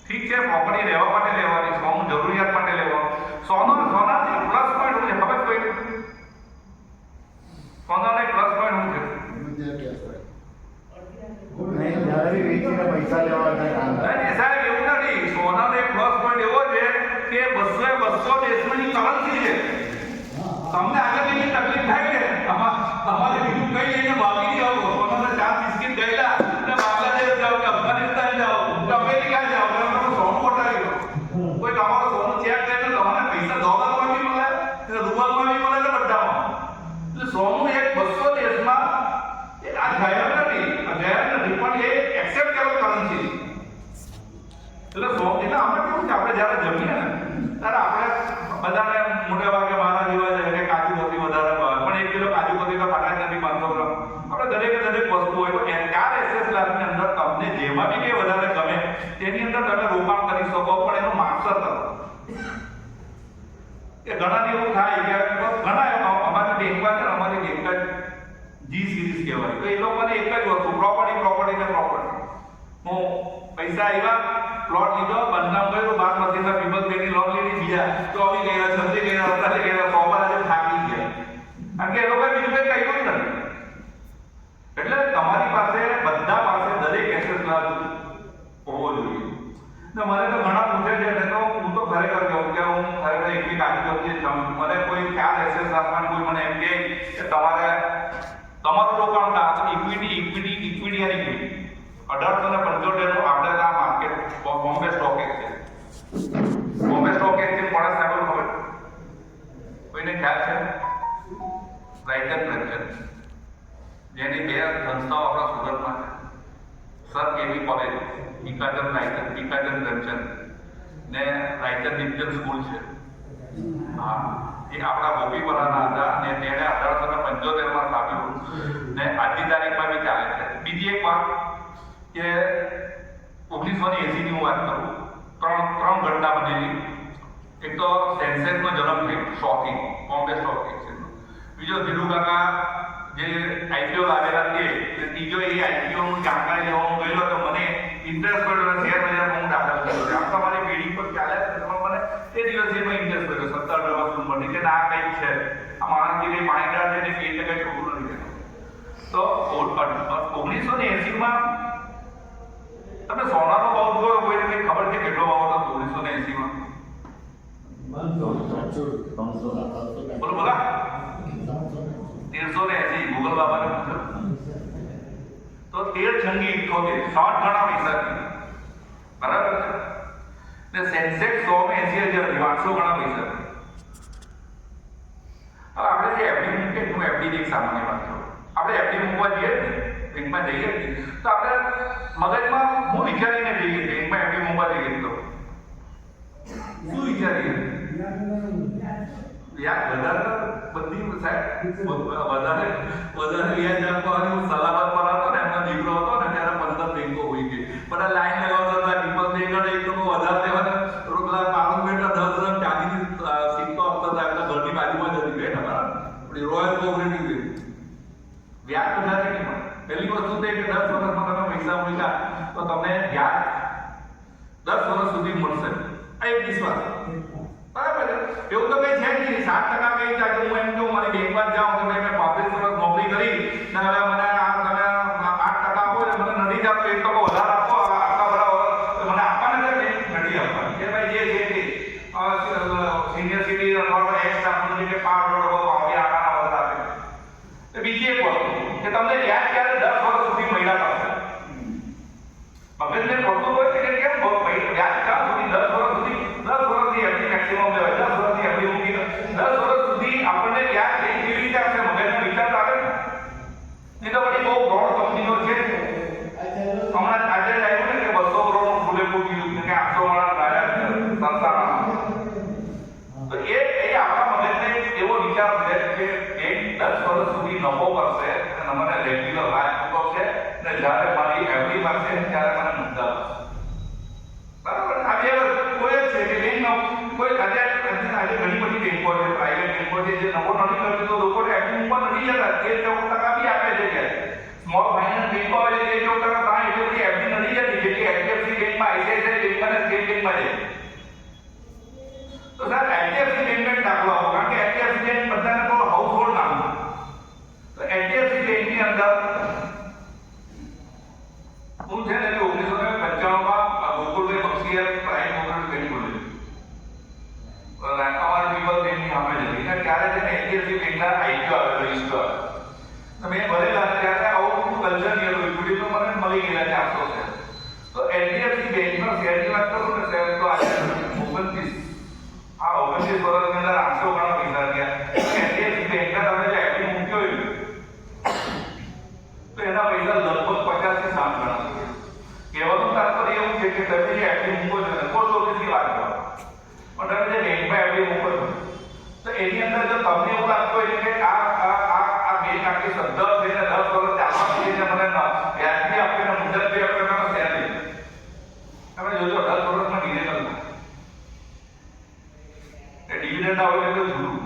S3: ઠીક છે, પ્રોપર્ટી રહેવા માટે લેવાની, સોનું જરૂરિયાત માટે લેવાનું. સોનાથી પ્લસ પોઈન્ટ શું છે ખબર? કોઈ એવું થાય કે ઘણા અમારી બેંકમાં છે ને, અમારી બેંક જી સિરીઝ કહેવાય, તો એ લોકોને એક જ વસ્તુ પ્રોપર્ટી. હું પૈસા આવ્યા, પ્લોટ લીધો, બંધનામ કર્યું, બાદ મધ્યના પીપલ બેની લોન લીધી, બીજા તો આવી ગયા, છંદી ગયા, અત્યારે ગયા, સોમવાર આજે થાકી ગયા. કારણ કે એ લોકોએ બીજું કંઈ કર્યું જ નથી. એટલે તમારી પાસે બધા પાસે દરેક એસેસ ક્લાસ હોવો જોઈએ. ને મને તો ઘણા પૂછે છે, એટલે તો હું તો ખરેખર કહું કે હું ખરેખર એકલી કાઢી વખતે મને કોઈ ખ્યાલ એસેસ રાખવાની કોઈ મને એમ કહે કે તમારે તમારું રોકાણ ઇક્વિટી અને ઇક્વિટી 1875 નું આપણે આ માર્કેટ બોમ્બે સ્ટોક એક્સચેન્જ પણ સાહેબ ખબર કોઈને ખ્યાલ છે? રાઇટર પ્રેમચંદ, જેની બે સંસ્થાઓ આપણા સુરતમાં છે, સર કેવી કોલેજ, ટીકાચંદ પ્રેમચંદ ને રાઇટર ડિવિઝન સ્કૂલ છે. હા, એ આપણા ગોપીપરાના હતા અને તેણે 1875 માં સ્થાપ્યું ને આજની તારીખમાં બી ચાલે છે. બીજી એક વાત કે 1980 ની હું વાત કરું, ત્રણ ઘટના બનેલી. એક તો સેન્સેક્સનો જન્મ થયો, શોખી બોમ્બે સ્ટોક એક્સચેન્જ. બીજો ધીરુ કાકા જે આઈપીઓ લાવેલા તે ત્રીજો એ આઈપીઓ નું જાણકારી લેવાનું ગયેલો તો મને ઇન્ટરેસ્ટ પડ્યો, શેર બજારમાં હું દાખલ કર્યો. આમ તો મારી પેઢી પર ચાલે છે, મને તે દિવસે એમાં ઇન્ટરેસ્ટ પડ્યો 17 વર્ષ ઉંમરની કે ના કંઈક છે, આ માણસ જે માઇન્ડર છે ને એ કંઈ છોકરું નથી. તો 1980 માં તમે સોનાનો ભાવ જોયો, કોઈને કંઈ ખબર છે કેટલો ભાવ હતો 1980 માં? બોલા 1380. ગૂગલ બાબાને પૂછો તો 13 છંગી 78, 60 ગણા પૈસા છે, બરાબર છે ને. સેન્સેક્સ 180,000, 800 ગણા પૈસા છે. હવે આપણે જે એફડી મૂકીએ, હું એફડી એક સામાન્ય વાત કરું, આપણે એફડી મૂકવા જઈએ બેંકમાં જઈએ તો આપણે મગજમાં હું વિચારીને જઈએ બેંકમાં એફડી મૂકવા જઈએ તો શું વિચારીએ? યાર વધારે બધી સાહેબ વધારે વ્યાજ આપવાની સલામત પર હતો ને, એમનો દીકરો હતો ને ત્યારે 15 બેંકો હોઈ ગઈ, બધા લાઈન લગાવતા હતા. ડિપલ બેંક એક તો વધારે લેવાના રોકડા 5 10 ચાંદીની સિક્કો આપતા હતા, એમના ઘરની બાજુમાં જ હતી બેન, આપણી રોયલ કોઓપરેટિવ વ્યાજ વધારે નહીં મળે. પહેલી વસ્તુ તો કે 10 વર્ષમાં તમે પૈસા મૂક્યા તો તમને વ્યાજ 10 વર્ષ સુધી મળશે. આ એક વિશ્વાસ, બરાબર છે. એવું તો કઈ છે નહીં 7% કઈ થાય. હું એમ કહું મારી બેંકમાં જાઉં કે ભાઈ મેં 35 વર્ષ નોકરી કરી ને હવે મને આ તમે 8% આપો ને મને નથી આપતો, 1% વધારે આપો, આટલા બરાબર મને આપવાના છે બેંક નથી આપવાની. કે ભાઈ જે છે તે સિનિયર સિટીઝન અથવા એક્સ સ્ટાફનું જે 5% આવે આના વધારે આપે. તો બીજી એક વસ્તુ કે તમને વ્યાજ ક્યારે 10 વર્ષ સુધી મહિના થશે. મગજને પડતું હોય કે કેમ વ્યાજ ક્યાં સુધી 10 વર્ષ સુધી 10 વર્ષની એફડી મેક્સિમમ લેવાય, 10 વર્ષની એફડી મૂકી 10 વર્ષ સુધી આપણને વ્યાજ કેવી રીતે આપશે? મગજનો વિચાર આવે ને. નહીં તો બધી બહુ બ્રોડ કંપનીઓ છે. હમણાં આજે આવ્યું ને કે 200 કરોડનું ફૂલેપુર કીધું કે 800 વાળા લાયા છે સંસ્થામાં. તો એ આપણા મગજને એવો વિચાર છે કે બેંક 10 વર્ષ સુધી નફો કરશે અને મને રેગ્યુલર વ્યાજ ચૂકવશે અને જ્યારે મારી એફડી મળશે ત્યારે મને મુદ્દા મળશે. બરાબર. આ બે કોઈ જ છે કે બેંક કોઈ આજે ઘણી બધી બેંકો છે, પ્રાઇવેટ બેંકો છે જે નફો નથી કરતી તો લોકોને એફડી મૂકવા નથી જતા, 13-14% બી આપે છે. કે સ્મોલ ફાઇનાન્સ બેંકો આવે છે 13-14% ત્યાં એટલી બધી એફડી નથી જતી જેટલી એચડીએફસી બેંકમાં, આઈસીઆઈસીઆઈ બેંકમાં અને સ્ટેટ બેંકમાં છે. તો સર એચડીએફસી બેંકનો દાખલો આપો, કારણ કે એચડીએફસી બેંક બધાને તો હાઉસહોલ્ડ નામ. તો એચડીએફસી બેંકની અંદર હું છે ને 1995 માં ગોકુલભાઈ બક્ષીએ પ્રાઇમ કોઓપરેટિવ બેંક ખોલી. અમારી પીપલ બેંકની સામે જ હતી. ત્યારે છે ને એચડીએફસી બેંકના આઈપીઓ આવે રજિસ્ટર. મેં ભરેલા ત્યારે આવું કલ્ચર ગયેલું ઇક્વિટી તો મને મળી ગયેલા 400 શેર. તો એચડીએફસી બેંકના શેરની વાત કરું ને શેર તો આજે 29 વર્ષની અંદર 800 ગણા પૈસા ગયા. એચડીએફસી બેંકના તમે જે એફડી મૂક્યો હોય તો એના પૈસા લગભગ 50 થી 60 ગણા. કહેવાનું તાત્પર્ય એવું છે કે તમે જે એફડી મૂકો છો ને પોસ્ટ ઓફિસની વાત કરો પણ તમે જે બેંકમાં એફડી મૂકો છો તો એની અંદર જો તમને એવું લાગતું હોય કે આ બેંક આટલી સદ્ધર થઈને 10 વર્ષ ચાલવા છે મને વ્યાજબી આપીને મુદત બી આપીને શેર લે. તમે જોજો 10 વર્ષમાં ડિવિડન્ડ આવે એટલે જુદું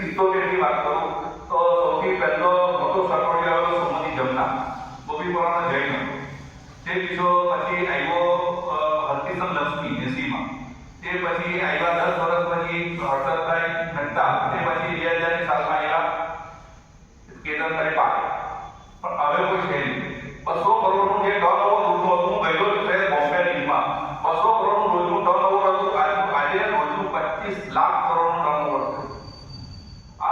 S3: 1977 ની વાત કરું તો સૌથી પહેલો મોટો સટોડિયો આવ્યો સોમની જમના ગોપીપુરાનો જૈન હતો. તે બીજો પછી આવ્યો હરકિશન લક્ષ્મી 80 માં. તે પછી આવ્યા 10 વર્ષ પછી હર્ષદભાઈ મહેતા. તે પછી 2000 ની સાલમાં આવ્યા કેતનભાઈ પાલ. પણ હવે કોઈ છે નહીં. 200 કરોડનું જે ટર્નઓવર હતું, હું ગયેલો છે બોમ્બે ડીલમાં, 200 કરોડનું રોજનું ટર્નઓવર હતું. આજે રોજનું 25 લાખ કરોડનું ટર્નઓવર છે. આ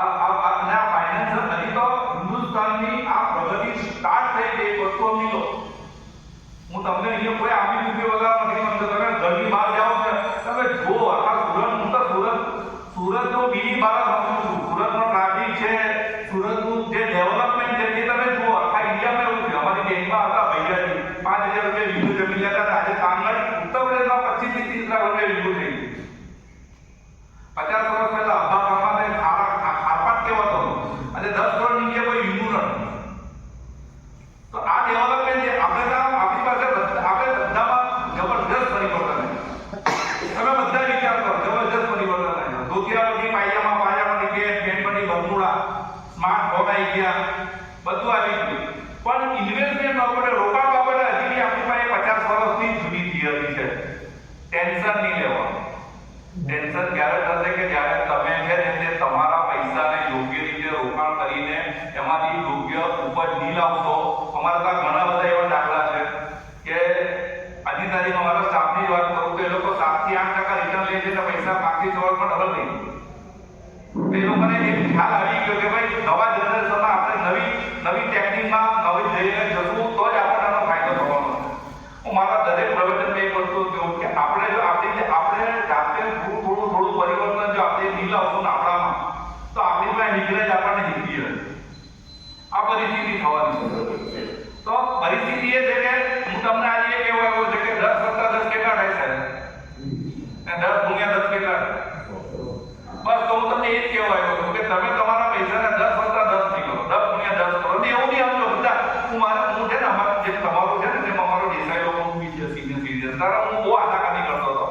S3: ફાઇનાન્શિયલ હજી તો હિન્દુસ્તાનની આ પ્રગતિ સ્ટાર્ટ થઈ ગઈ. વસ્તુ સમજી લો. હું તમને અહીંયા કોઈ આપી રૂપિયો વગર નથી સમજો. તમે ઘરની બહાર જાઓ છો, તમે જો આખા સુરત, હું તો સુરતનો બીજી બહાર સમજુ છું. સુરતનો ટ્રાફિક છે, સુરતનું જે ડેવલપમેન્ટ છે તે તમે જુઓ. આખા ઇન્ડિયામાં એવું છે. અમારી બેંકમાં હતા ભૈયાજી 5000 રૂપિયા વીમો જમી લેતા હતા. આજે કાંગડ ઉત્તર પ્રદેશમાં 25 થી 30 લાખ રૂપિયા વીમો થઈ ગયું. 50 વર્ષ પહેલા અબ્બાકામાં ખારપાટ કેવો હતો, આજે 10 કરોડની જગ્યાએ કોઈ વીમો નથી. તો આ ડેવલપમેન્ટ છે. આપણી પાસે આપણે બધામાં જબરદસ્ત પરિવર્તન છે. તમે બધા વિચાર કરો, જબરદસ્ત પરિવર્તન આવ્યું. ધોતિયાઓથી પાયજામાની પેન્ટ પટ્ટી બરમુડા, સ્માર્ટ ફોન આવી ગયા, બધું આવી ગયું. પણ ઇન્વેસ્ટમેન્ટ બાબતે, રોકાણ બાબતે હજી બી આપણી પાસે 50 વર્ષની જૂની થિયરી છે. ટેન્શન નહીં લેવાનું. ટેન્શન ક્યારે થશે કે જ્યારે તમે છે ને તે તમારા પૈસાને યોગ્ય રીતે રોકાણ કરીને એમાંથી યોગ્ય ઉપજ નહીં લાવશો. અમારા ત્યાં ઘણા બધા એવા દાખલા છે કે આજની તારીખમાં અમારા સ્ટાફની વાત કરું તો એ લોકો 7 થી 8% રિટર્ન લે છે, તો પૈસા 5 થી 6 વર્ષમાં ડબલ થઈ ગયું. એ લોકોને એક ખ્યાલ આવી ગયો કે ભાઈ નવા જનરેશનમાં આપણે નવી ટેકનિકમાં નવી જઈને જશું તો જ આપણને આનો ફાયદો થવાનો છે. હું મારા દરેક પ્રવચનમાં એક વસ્તુ કહું કે આપણે જો આપણે જાતે થોડું પરિવર્તન જો આપણે નહીં લાવશું ને આપણામાં, તો આપણી પાસે નીકળે જ આપણને હિંકી હશે. આ પરિસ્થિતિ થવાની છે. તો પરિસ્થિતિ એ છે કે હું તમને આજે એ કહેવા આવ્યો છે કે 10 વત્તા 10 કેટલા થાય છે? 10 ગુણ્યા 10 કેટલા? બસ તો હું તમને એ જ કહેવા આવ્યો છું કે તમે તમારા પૈસાને 10 વત્તા 10 નહીં કરો, 10 ગુણ્યા 10 કરો. એવું નહીં સમજો બધા. હું છે ને અમારું જે તમારું છે ને તેમાં અમારો દેસાઈ લોકો બી છે સિનિયર તારા હું બહુ આનાકાની કરતો હતો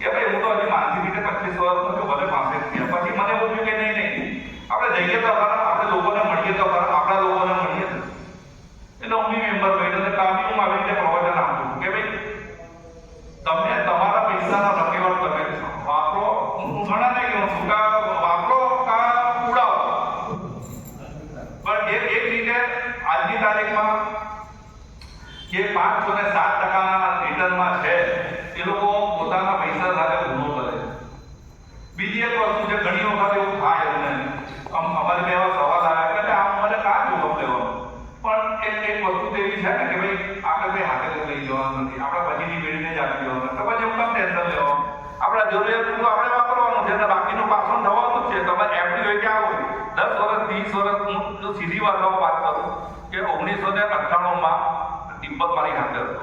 S3: કે ભાઈ હું તો હજી માનસિક રીતે 25 વર્ષનો છું, ભલે 65 થયા. પછી મને એવું થયું કે નહીં આપણે જઈએ તો ખરા, આપણે લોકોને મળીએ તો ખરા, આપણા લોકોને મળીએ તો. એટલે હું બી મેમ્બર બન્યો. કામ બી હું આવી રીતે પ્રવચન આપું છું કે ભાઈ તમે તમારા પૈસાના રકેવાળ તમે વાપરો. હું ઘણા ને કહું છું કે વાપરો કા ઉડાવો. પણ એક રીતે આજની તારીખમાં જે 5 અને 7% રિટર્નમાં છે એ લોકો પોતાના પૈસા સાથે ગુનો કરે છે. બીજી એક વસ્તુ છે, ઘણી વખત એવું થાય અમને, અમારે બે એવા સવાલ આવ્યા કે આમ મને કાં જોખમ લેવાનું. પણ એક વસ્તુ તો એવી છે ને કે ભાઈ આપણે ભાઈ હાથે લઈ જવાનું નથી, આપણે પછીની પેઢીને જ આપી દેવાનું. તો પછી હું કેમ ટેન્શન લેવાનું? આપણા જરૂરિયાત પૂરતું આપણે વાપરવાનું છે, બાકીનું પાછળ થવાનું જ છે. તમારે એફડી હોય કે આવું 10 વર્ષ 30 વર્ષ, હું સીધી વાતમાં વાત કરું કે 1998માં તિબ્બત મારી હાથે હતો.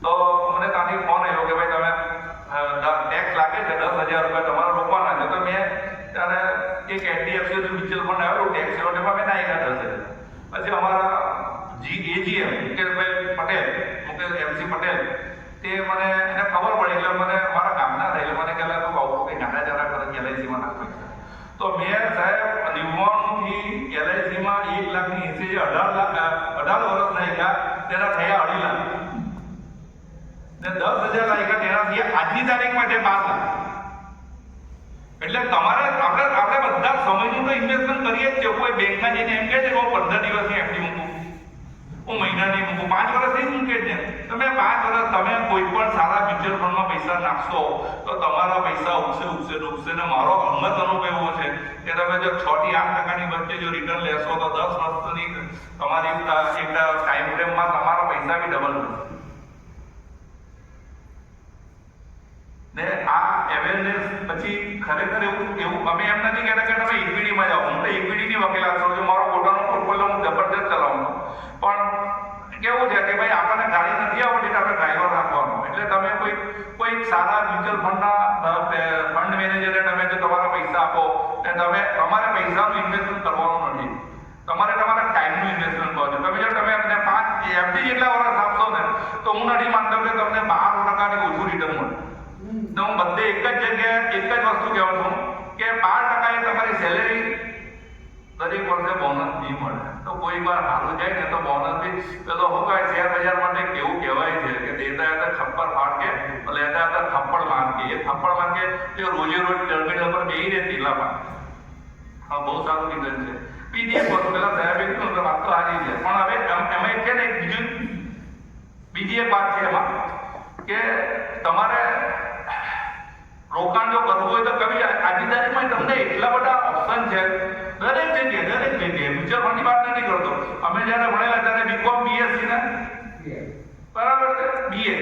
S3: તો મને ત્યાંથી ફોન આવ્યો કે ભાઈ તમે ટેક્સ લાગે છે, 10,000 રૂપિયા તમારા રોકવાના છે. તો મેં ત્યારે એક HDFC મ્યુચ્યુઅલ ફંડ આવ્યો ટેક્સ એમાં મેં નાખ્યા 10,000. પછી અમારા AGM મુકેશભાઈ પટેલ, MC પટેલ, તે મને એને ખબર પડી એટલે મને મારા ગામના થાય એટલે મને કહેલા તું આવું કંઈ ગાડા જરા કરે LICમાં નાખો. તો મેં સાહેબ 99 થી LICમાં 1,80,000 18 વર્ષ નાખ્યા, તેના થયા 2.5 લાખ. ને 10,000 લાખ્યા તેનાથી આજની તારીખમાં છે 12 લાખ. એટલે તમારે આપણે બધા સમયનું તો ઇન્વેસ્ટમેન્ટ કરીએ જ છે. કોઈ બેંકમાં જઈને એમ કહે છે કે હું 15 દિવસની FD મૂકું, હું મહિનાની મૂકું, 5 વર્ષથી જ મૂકે છે. તમે 5 વર્ષ તમે કોઈ પણ સારા મ્યુચ્યુઅલ ફંડમાં પૈસા નાખશો તો તમારા પૈસા ઉગશે ને મારો અંગત અનુભવ એવો છે કે તમે જો 6 થી 8% વચ્ચે જો રિટર્ન લેશો તો 10 વર્ષની તમારી એક ટાઈમ ફ્રેમમાં તમારા પૈસા બી ડબલ થશે. ને આ અવેરનેસ પછી ખરેખર એવું અમે એમ નથી કહેતા કે તમે ઇક્વિટીમાં જાઓ. હું તો ઇક્વિટીની વકીલાત કરું છું, મારો પોતાનો પોર્ટફોલિયો હું જબરદસ્ત ચલાવું. પણ કેવું છે કે ભાઈ આપણને ગાડી નથી આવડતી, આપણે ડ્રાઈવર રાખવાનો. એટલે તમે કોઈ સારા મ્યુચ્યુઅલ ફંડના ફંડ મેનેજરને તમે જો તમારા પૈસા આપો ને તમારે પૈસાનું ઇન્વેસ્ટમેન્ટ કરવાનું નથી, તમારે તમારા ટાઈમનું ઇન્વેસ્ટમેન્ટ કરવાનું. તમે જો તમે અમને 5 FD જેટલા વર્ષ આપશો ને તો હું નથી માનતો કે તમને 12% ઓછું રિટર્ન મળે. તો હું બધે એક જ જગ્યાએ એક જ વસ્તુ કહેવું છું કે 12% એ તમારી સેલેરી દરેક વર્ષે બોનસ નહીં મળે. તો કોઈ વાર સારું જાય ને તો બોનસ બી પેલો શું કહે શેર બજાર માટે કેવું કહેવાય છે કે દેતા હતા થપ્પડ ફાડ કે લેતા હતા થપ્પડ માર કે. એ થપ્પડ માર કે તે રોજે રોજ ટર્મિનલ પર બેસી રહે ટીલા પર. હા, બહુ સારું રીઝન છે. બીજી એક વસ્તુ પેલા સાહેબે કીધું વાત તો સારી છે, પણ હવે એમાં છે ને બીજી એક વાત છે એમાં કે તમારે રોકાણ જો કરવું હોય તો કવિ આજની તારીખમાં તમને એટલા બધા ઓપ્શન છે દરેક જગ્યાએ. મ્યુચ્યુઅલ ફંડની વાત નથી કરતો. અમે જ્યારે ભણેલા ત્યારે બીકોમ બીએસસી ને બરાબર છે બીએ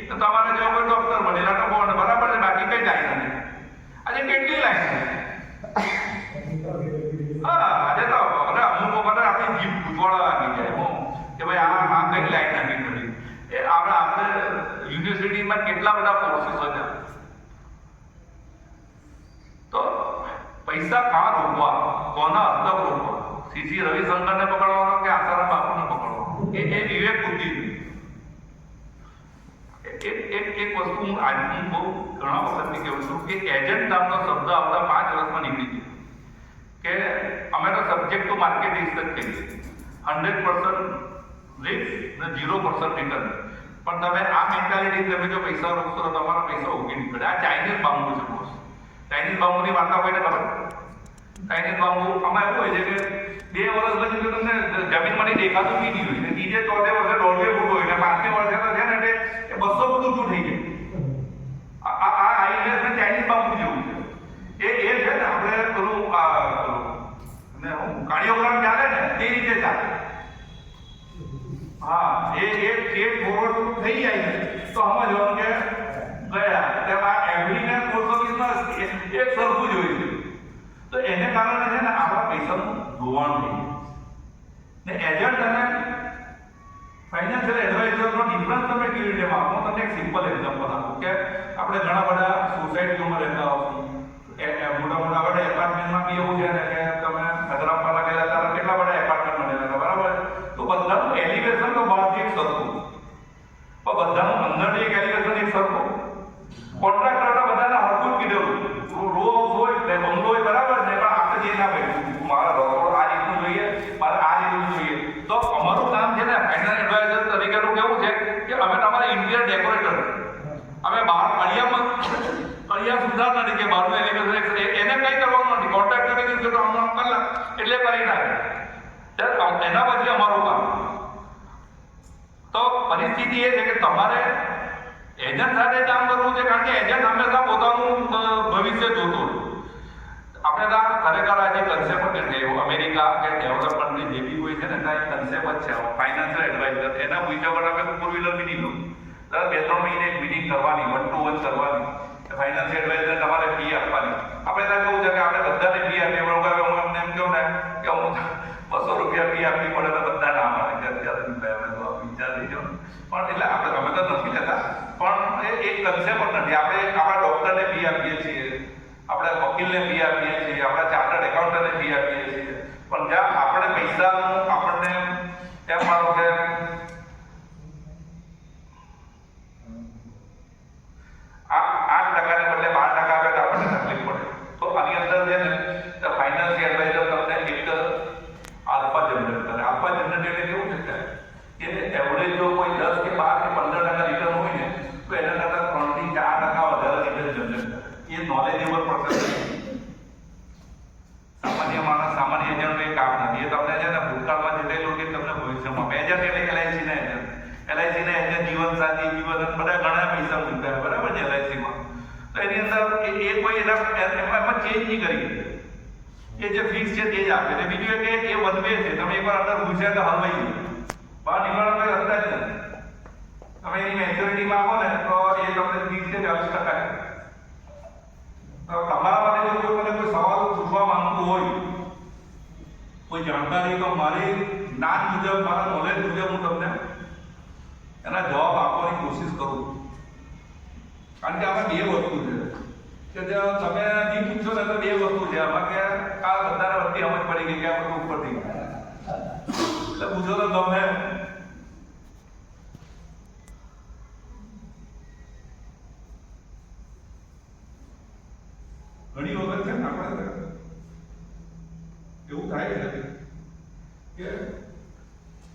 S3: તો તમારે જો કોઈ ડોક્ટર બનેલા તો બોન્ડ બરાબર છે, બાકી કઈ લાઈન નથી. આજે કેટલી લાઈન છે? હા, આજે તો અમુક વખત આપણી જીભ પૂછવાડા લાગી જાય કે ભાઈ આ કઈ લાઈન નથી કરી. એ આપણે યુનિવર્સિટીમાં કેટલા બધા કોર્સીસ હતા. તો પૈસા કાં રોકવા, કોના હસ્તક રોકવા, સીસી રવિશંકરને પકડવાનો કે આસારામ બાપુને પકડવાનો, એ વિવેક બુદ્ધિ. એક વસ્તુ હું બહુ ઘણા વખતથી કહું છું કે એજન્ટ નામનો શબ્દ આવતા 5 વર્ષમાં નીકળી ગયો કે અમે તો સબ્જેક્ટ ટુ માર્કેટ રિસ્ક જ કહીએ. 100% રિસ્ક ને 0% રિટર્ન. પણ તમે આ મેન્ટાલિટી તમે જો પૈસા રોકશો તો તમારા પૈસા ઉગી નીકળે. આ ચાઇનીઝ બાંબુ છે બોસ. ચાઇનીઝ બાંબુની વાર્તા કોઈને ખબર? ચાઇનીઝ બાંબુ આમાં એવું હોય છે કે 2 વર્ષ પછી તો તમને જમીનમાંથી દેખાતું બી નહીં હોય ને ત્રીજે ચોથે વર્ષે 1.5 ફૂટ હોય ને 5મે વર્ષે તો છે ને એટલે એ 200 ફૂટ ઊંચું થઈ જાય. આ ઇન્વેસ્ટમેન્ટ ચાઇનીઝ બાંબુ જેવું છે. એ છે ને આપણે પેલું કાર્ડિયોગ્રામ ચાલે ને તે રીતે ચાલે. હા, એ ફોરવર્ડ થઈ જાય ને તો સમજવાનું કે ગયા તેમાં એવરીને પોસ્ટ એક સરખું જ હોય છે. તો એને કારણે છે ને આપણા પૈસાનું ધોવાણ થઈ ને એજન્ટ અને ફાઇનાન્શિયલ એડવાઇઝરનો ડિફરન્સ તમે કેવી રીતે માપો? હું તમને એક સિમ્પલ એક્ઝામ્પલ આપું કે આપણે ઘણા બધા સોસાયટીઓમાં રહેતા હોશું. મોટા મોટા બધા એપાર્ટમેન્ટમાં બી એવું છે ને કે તમે હૈદરાબાદ ગયેલા ત્યારે કેટલા બધા એપાર્ટમેન્ટ બનેલા હતા બરાબર. તો બધાનું એલિવેશન તો બહારથી એક સરખું, પણ બધાનું અંદરથી એક એલિવેશન એક સરખું. કોન્ટ્રાક્ટર બધાને હરખું કીધેલું રો હાઉસ હોય ને બંગલો હોય બરાબર ને, પણ આપણે જે ના ભાઈ મારા રસોડું આ રીતનું જોઈએ, મારે આ રીતનું જોઈએ. તો અમારું કામ છે ને ફાઇનાન્સ એડવાઇઝર તરીકેનું કેવું છે કે અમે તમારા ઇન્ટિરિયર ડેકોરેટર, અમે બહાર કળિયા સુધાર નથી કે બહારનું એલિવેશન એને કંઈ કરવાનું નથી. કોન્ટ્રાક્ટરે કીધું તો આમ કલાક એટલે કરી નાખે. એના પછી અમારું કામ. તો પરિસ્થિતિ એ છે કે તમારે એજન્ટ સાથે કામ કરવું છે, કારણ કે એજન્ટ હંમેશા પોતાનું ભવિષ્ય જોતો હોય. આપણે ત્યાં ખરેખર આજે કન્સેપ્ટ છે અમેરિકા કે ડેવલપમેન્ટની જે બી હોય છે ને ત્યાં એક કન્સેપ્ટ જ છે ફાઇનાન્શિયલ એડવાઇઝર. એના પૂછ્યા વગર આપણે 4 વ્હીલર બી નહીં લો. દર 2-3 મહિને એક મિટિંગ કરવાની, 1 to 1 કરવાની. ફાઇનાન્શિયલ એડવાઇઝર તમારે ફી આપવાની. આપણે ત્યાં કેવું છે કે આપણે બધાને ફી આપીએ બરોબર. હું એમને એમ કહું ને કે હું 200 રૂપિયા ફી આપવી પડે તો બધા ના મળે કે અત્યારે વિચાર લઈ જાઓ. પણ એટલે આપણે અમે તો નથી લેતા, પણ એ એક કન્સેપ્ટ નથી. આપણે આપણા ડોક્ટરને ફી આપીએ છીએ, આપણે વકીલને ફી આપીએ છીએ, આપણા ચાર્ટર્ડ એકાઉન્ટન્ટને ફી આપીએ છીએ. પણ જ્યાં આપણે પૈસાનું આપણને એમ માનો કે 8% ને બદલે 12% આપે તો આપણને તકલીફ પડે. તો આની અંદર છે ને ફાઇનાન્શિયલ એડવાઇઝર તમને એક આલ્ફા જનરેટ કરે. આલ્ફા જનરેટ એટલે કેવું છે કે એવરેજ જો કોઈ 10 કે 12 કે 15% રિટર્ન હોય ને તો એના કરતા 3 થી 4% વધારે રિટર્ન જનરેટ કરે. એ નોલેજેબલ પ્રોસેસ છે. સામાન્ય માણસ સામાન્ય એજન્ટ એ કામ નથી. એ તમને છે ને ભૂતકાળમાં જેટલું કે તમને ભવિષ્યમાં એજન્ટ એટલે LIC ના એજન્ટ જીવન સાથી જીવન બધા ઘણા પૈસા મૂકતા બરાબર છે LICમાં. તો એની અંદર એ કોઈ એમાં ચેન્જ નહીં કરી. એ જે ફિક્સ છે તે જ આપે. અને બીજું કે એ વન વે છે. તમે એકવાર અંદર ઘૂસ્યા તો હલવાઈ ગયું, બહાર નીકળવાનો કોઈ રસ્તા જ નથી. તમે એની મેચ્યોરિટીમાં આપો ને તો એ તમને ફિક્સ છે 40%. તમારા માટે જો કોઈ મને કોઈ સવાલ પૂછવા માંગતું હોય, કોઈ જાણકારી, તો મારી જ્ઞાન મુજબ મારા નોલેજ મુજબ હું તમને એના જવાબ આપવાની કોશિશ કરું. કારણ કે આમાં 2 વસ્તુ છે કે તમે નહીં પૂછો ને તો 2 વસ્તુ છે આમાં કે આ બધાને વચ્ચે સમજ પડી ગઈ કે આ બધું ઉપરથી એટલે પૂછો તો ગમે. ઘણી વખત છે ને આપણે એવું થાય છે કે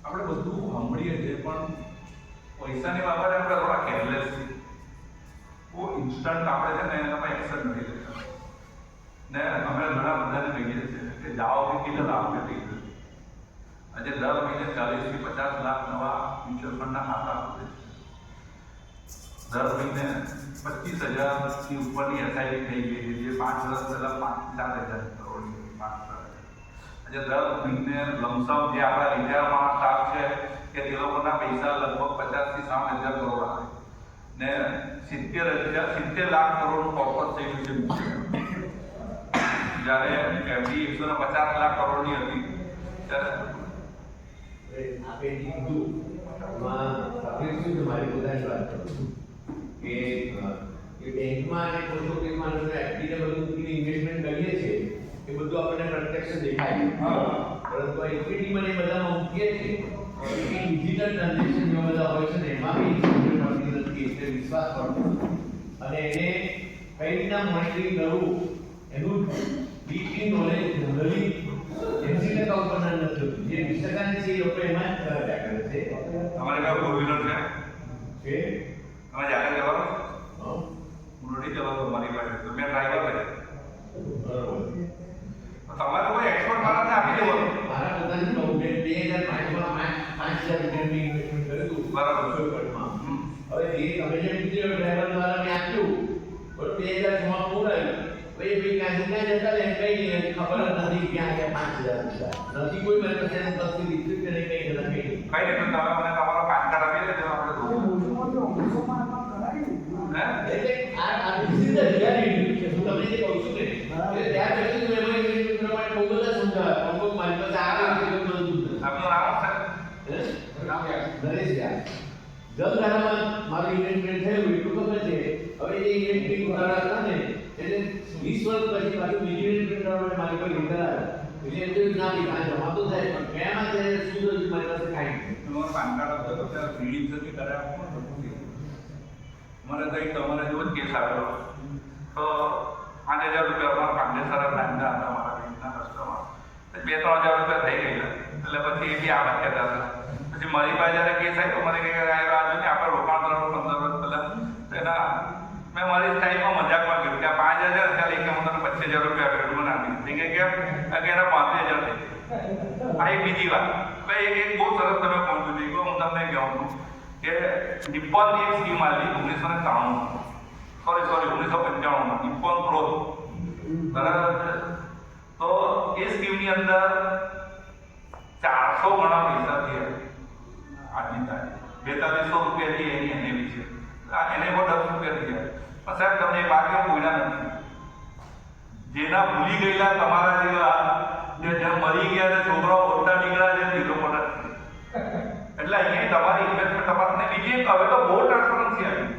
S3: આપણે બધું સાંભળીએ છીએ પણ પૈસાની બાબતે આપણે થોડા કેરલેસ છીએ. બહુ ઇન્સ્ટન્ટ આપણે છે ને એનામાં એક્શન નથી લેતા. ને અમે ઘણા બધાને કહીએ છીએ કે જાઓ કે કેટલા લાભ નથી. આજે દર મહિને 40 થી 50 લાખ નવા મ્યુચ્યુઅલ ફંડના ખાતા ખુલે છે. દર મહિને 25,000 થી ઉપરની એસઆઈપી થઈ ગઈ છે, જે 5 વર્ષ પહેલા 5-4 હજાર કરોડ હતી. 5 આજે દર મહિને લમસમ જે આપણા રિટાયરમાં સ્ટાફ છે કે તે લોકોના પૈસા લગભગ 50 થી 60,000 કરોડ આવે ને 70 લાખ કરોડનું કોર્પસ થઈ ગયું છે. જ્યારે એફડી 150 લાખ કરોડની હતી ત્યારે
S4: આપે કીધું મારી પોતાની વાત કરું છું કે બેંકમાં અને પોસ્ટ ઓફિસમાં એફડી ને બધું ઇન્વેસ્ટમેન્ટ કરીએ છીએ એ બધું આપણને પ્રત્યક્ષ દેખાય પરંતુ ઇક્વિટીમાં એ બધામાં મૂકીએ છીએ ડિજિટલ ટ્રાન્ઝેક્શન જેવા બધા હોય છે ને એમાં બી મળતી નથી એટલે વિશ્વાસ કરવો અને એને કઈ રીતના મોનિટરિંગ કરવું એનું ડીપલી નોલેજ જનરલી 80% ઉપરના નથી. જે 20% છે એ લોકો એમાં જ કર્યા કરે છે.
S3: તમારે કયા ફોર વ્હીલર છે
S4: કે
S3: તમે જ્યારે જવાનું હું નથી ચલાવતો મારી પાસે તો મેં ડ્રાઈવર છે. તમારે કોઈ એક્સપર્ટ માણસને આપી દેવાનું.
S4: મારા પોતાની કહું કે 2005માં 5,000 રૂપિયાની ઇન્વેસ્ટમેન્ટ કર્યું હતું
S3: બરાબર.
S4: સોયપટમાં. હવે એ તમે જે બીજો ડ્રાઈવર વાળાને આપ્યું પણ 2006માં પૂરાયું ભાઈ ક્યાં જતા લે કઈ ખબર જ નથી ક્યાં ગયા 5,000 નથી કોઈ મારી પાસે તસવીર રિસીપ્ટ નહીં કઈ નથી.
S3: કઈ નહીં તમે મને તમારો પાન કાર્ડ આપી દેજો આપણે જોવું.
S4: એટલે આ ડિસીઝ રિયાલિટી છે. હું તમને જે કહું છું ને એટલે ત્યાર પછી હું એમાં ઇન્વેસ્ટમેન્ટ કરવા માટે બહુ બધા સમજાવ્યા પણ મારી પાસે આ રીતે બધું નથી.
S3: આપનું નામ છે
S4: નરેશ યાર જલધારામાં મારું ઇન્વેસ્ટમેન્ટ થયું એટલું ખબર છે. હવે એ ઇન્વેસ્ટમેન્ટ કરાર હતા ને એટલે 20 વર્ષ પછી પાછું બીજી ઇન્વેસ્ટમેન્ટ કરવા માટે મારી કોઈ લીધા એટલે એટલું ના બી કાંઈ જમા તો થાય પણ મેં તે શું મારી પાસે કાંઈ નહીં.
S3: તમારો પાન કાર્ડ આપતો તો ત્યારે ફીડિંગ સર્ટી કરાય આપો મને તો એક તમારા જેવો જ કેસ આવ્યો તો 5,000 રૂપિયા અમારા પાંડેસરા બ્રાન્ડના હતા મારા બેંકના કસ્ટમર 2-3 હજાર રૂપિયા થઈ ગયેલા એટલે પછી એ બી આવા કહેતા હતા. પછી મારી પાસે જ્યારે કેસ આવ્યો તો મને કહે કે આ બાજુ ને આપણે રોકાણ કરવાનું 15 વર્ષ પહેલાં એના મેં મારી સ્ટાઇલમાં મજાકમાં કર્યું કે આ 5,000 ચાલે કે હું તને 25,000 રૂપિયા આપી મને આપી કે એના 35,000 થઈ આ એક બીજી વાત એક બહુ સરસ તમે પહોંચ્યું છે હું તમને કહું છું કે નિપ્પોનની એક સ્કીમ આવી 1995 નિપ્પોન ગ્રોથ બરાબર છે. તો એ સ્કીમની અંદર 400 ગણા પૈસા થયા આજની તારીખ 4200 રૂપિયાથી એની એનએવી છે એને પણ 10 રૂપિયા થયા. પણ સાહેબ તમને એ વાત કેવું બોલ્યા નથી જેના ભૂલી ગયેલા તમારા જેવા જે જ્યાં મરી ગયા ને છોકરાઓ મોટા નીકળ્યા છે એ લોકો નથી. એટલે અહીંયા તમારી ઇન્વેસ્ટમેન્ટ તમારે બીજી એક હવે તો બહુ ટ્રાન્સપરન્સી આવી.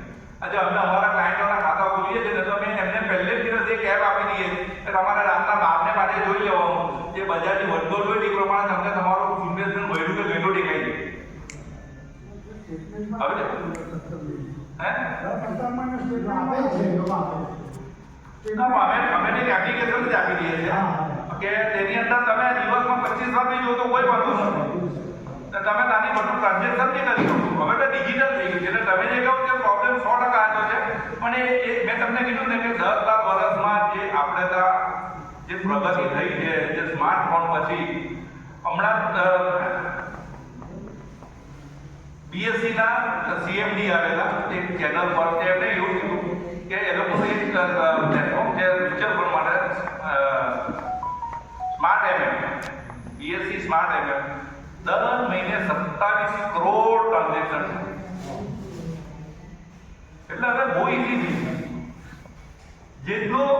S3: આજે અમે અમારા ક્લાયન્ટોના ખાતા ખોલીએ છીએ ને તો અમે એમને પહેલે જ દિવસ એક એપ આપી દઈએ કે તમારે રાતના 12 ને પાસે જોઈ લેવાનું જે બજારની વડગોળ હોય એ પ્રમાણે તમને તમારું ઇન્વેસ્ટમેન્ટ મળ્યું કે ગયેલું દેખાઈ જાય. હવે અમે એક એપ્લિકેશન જ આપી દઈએ છીએ કે તેની અંદર તમે દિવસમાં 25 વાર બી જો તો કોઈ વાંધો નથી. તમે તાની બધું ટ્રાન્ઝેક્શન બી કરી શકો. હવે તો ડિજિટલ થઈ ગયું છે એટલે તમે જે કહો કે પ્રોબ્લેમ 100% આવ્યો છે પણ એ મેં તમને કીધું ને કે 10-12 વર્ષમાં જે આપણે ત્યાં જે પ્રગતિ થઈ છે જે સ્માર્ટફોન પછી હમણાં બીએસસીના સીએમડી આવેલા એક ચેનલ પર એમણે એવું કીધું કે એ લોકોનું એક પ્લેટફોર્મ છે મ્યુચ્યુઅલ ફંડ માટે smart MM BSc smart MM દર મહિને 27 કરોડ ટ્રાન્ઝેક્શન એટલે હવે બહુ ઈઝી થઈ ગયું. જેટલું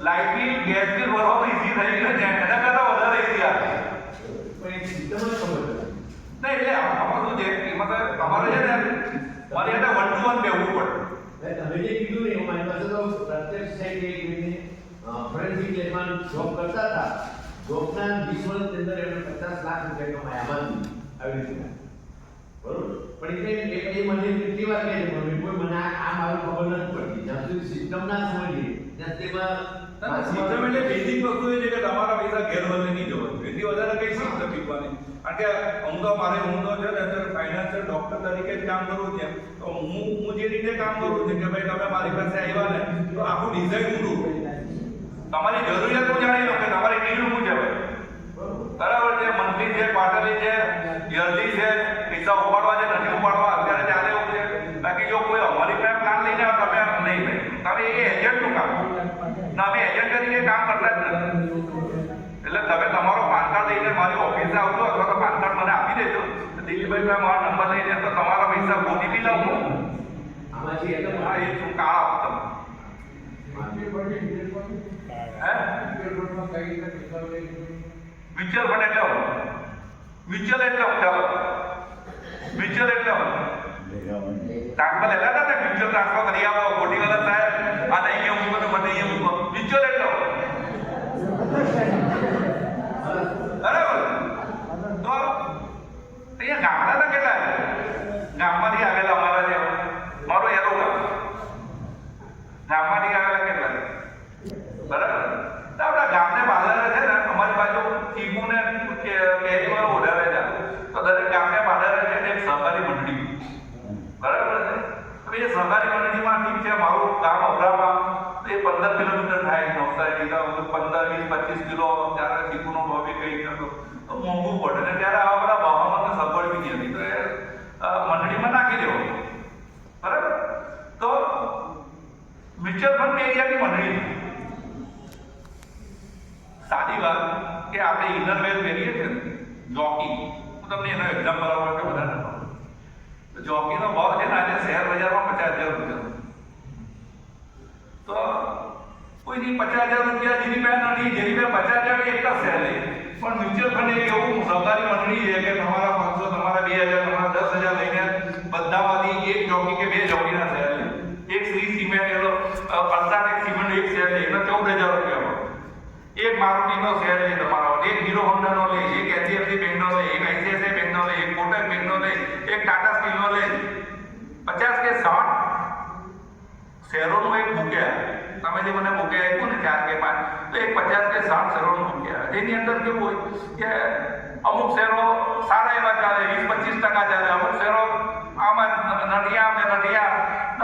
S3: લાઇટ બિલ ગેસ બિલ ભરવાનું ઈઝી થઈ ગયું છે એના કરતાં વધારે ઈઝી આવે
S4: પણ એક સિસ્ટમ જ ખબર નથી.
S3: નહીં એટલે આમાં શું છે એમાં તમારે છે ને મારે એને 1 to 1 બેહવું પડે.
S4: તમે જે કીધું ને એવું મારી પાસે તો પ્રત્યક્ષ છે કે ફોરેન્સિક લેબમાં જોબ કરતા હતા. જોબના 20 વર્ષની અંદર એમણે 50 લાખ રૂપિયા કમાયા આવી રીતે બરોબર. પણ એ મને કેટલી વાર કહે છે કોઈ મને આ મારું ખબર નથી પડતી જ્યાં સુધી સિસ્ટમ ના સમજીએ ત્યાં તેમાં
S3: સિસ્ટમ એટલે બેઝિક વસ્તુ એ છે કે તમારા પૈસા ઘેર બદલે નહીં જવાનું, એથી વધારે કઈ સિસ્ટમ શીખવાની. કારણ કે હું તો છે ને અત્યારે ફાઇનાન્શિયલ ડોક્ટર તરીકે જ કામ કરું છું, તો હું જે રીતે કામ કરું છું કે ભાઈ તમે મારી પાસે આવ્યા ને તો આખું ડિઝાઇન ઊંડું તમારી જરૂરિયાત હું જાણી લઉં કે તમારી નીડ શું છે ભાઈ, બરાબર છે. મંથલી છે, ક્વાર્ટરલી છે, યરલી છે, પૈસા ઉપાડવા છે નથી ઉપાડવા અત્યારે ચાલે એવું છે. બાકી જો કોઈ અમારી પાસે પ્લાન લઈને આવો તમે નહીં ભાઈ, તમે એ એજન્ટનું કામ ના, અમે એજન્ટ તરીકે કામ કરતા જ નથી. એટલે તમે તમારો પાન કાર્ડ લઈને મારી ઓફિસે આવજો અથવા તો પાન કાર્ડ મને આપી દેજો, દિલીપભાઈ ભાઈ મારો નંબર લઈને તો તમારા પૈસા ગોતી બી લઉં
S4: આમાંથી એટલે
S3: હા એ શું કાળ આપો તમે હે મ્યુચ્યુઅલ ફંડ એટલે મ્યુચ્યુઅલ એટલે ચાલો મ્યુચ્યુઅલ એટલે ટ્રાન્સફર લેતા હતા ને મ્યુચ્યુઅલ ટ્રાન્સફર કરી આવો ખોટી ગલત થાય આ નહીં એવું બધું મને અહીંયા મૂકો મ્યુચ્યુઅલ એટલે બરાબર. તો અહીંયા ગામડાના કેટલા ગામમાંથી આવેલા અમારા જે મારો એરો ગામમાંથી આવેલા કેટલા બરાબર. આપણા ગામને બાંધરા છે ને અમારી બાજુ ચીકુ ને કેરી વાળો ઓઢાવે છે, તો દરેક ગામને બાંધરા છે ને એક સહકારી મંડળી બરાબર છે. હવે એ સહકારી મંડળીમાં ઠીક છે મારું ગામ અબરામાં એ 15 કિલોમીટર થાય નવસારી, 15, 20, 25 કિલો ત્યારે ચીકુનો ભાવ બી કઈ કરતો તો મોંઘું પડે ને ત્યારે આવા બધા વાહનોને સગવડ બી નહીં હતી, તો એ મંડળીમાં નાખી દેવો બરાબર. તો મ્યુચ્યુઅલ ફંડ એરિયાની મંડળી સાદી વાત કે આપણે ઇનરવેર પહેરીએ છીએ ને જોકી, હું તમને એનો એક્ઝામ્પલ આપું કે બધાને તો જોકીનો ભાવ છે ને આજે શેર બજારમાં 50,000 રૂપિયા, તો કોઈની 50,000 રૂપિયા જેની પાસે નથી, જેની પાસે 50,000 એક જ શેર લે. પણ મ્યુચ્યુઅલ ફંડ એક એવું સહકારી મંડળી છે કે તમારા 500, તમારા 2,000, તમારા 10,000 લઈને બધામાંથી એક જોકી કે બે જોકીના શેર લે. એક શ્રી સિમેન્ટ એનો અલ્ટ્રાટેક સિમેન્ટ એક શેર લે એનો 14,000 રૂપિયા, એક મારુતિનો શેર લે તમારો, એક હીરો હોન્ડાનો લે, એક HDFC બેંકનો લે, એક ICICI બેંકનો લે, એક કોટક બેંકનો લે, એક ટાટા સ્ટીલનો લે. 50 કે 60 શેરોનું એક બુકે, તમે જે મને બુકે આપ્યું ને 4 કે 5, તો એક 50 કે 60 શેરોનું બુકે આવે. જેની અંદર કેવું હોય કે અમુક શેરો સારા એવા ચાલે 20-25% ચાલે, અમુક શેરો આમાં નડિયા ને નડિયા,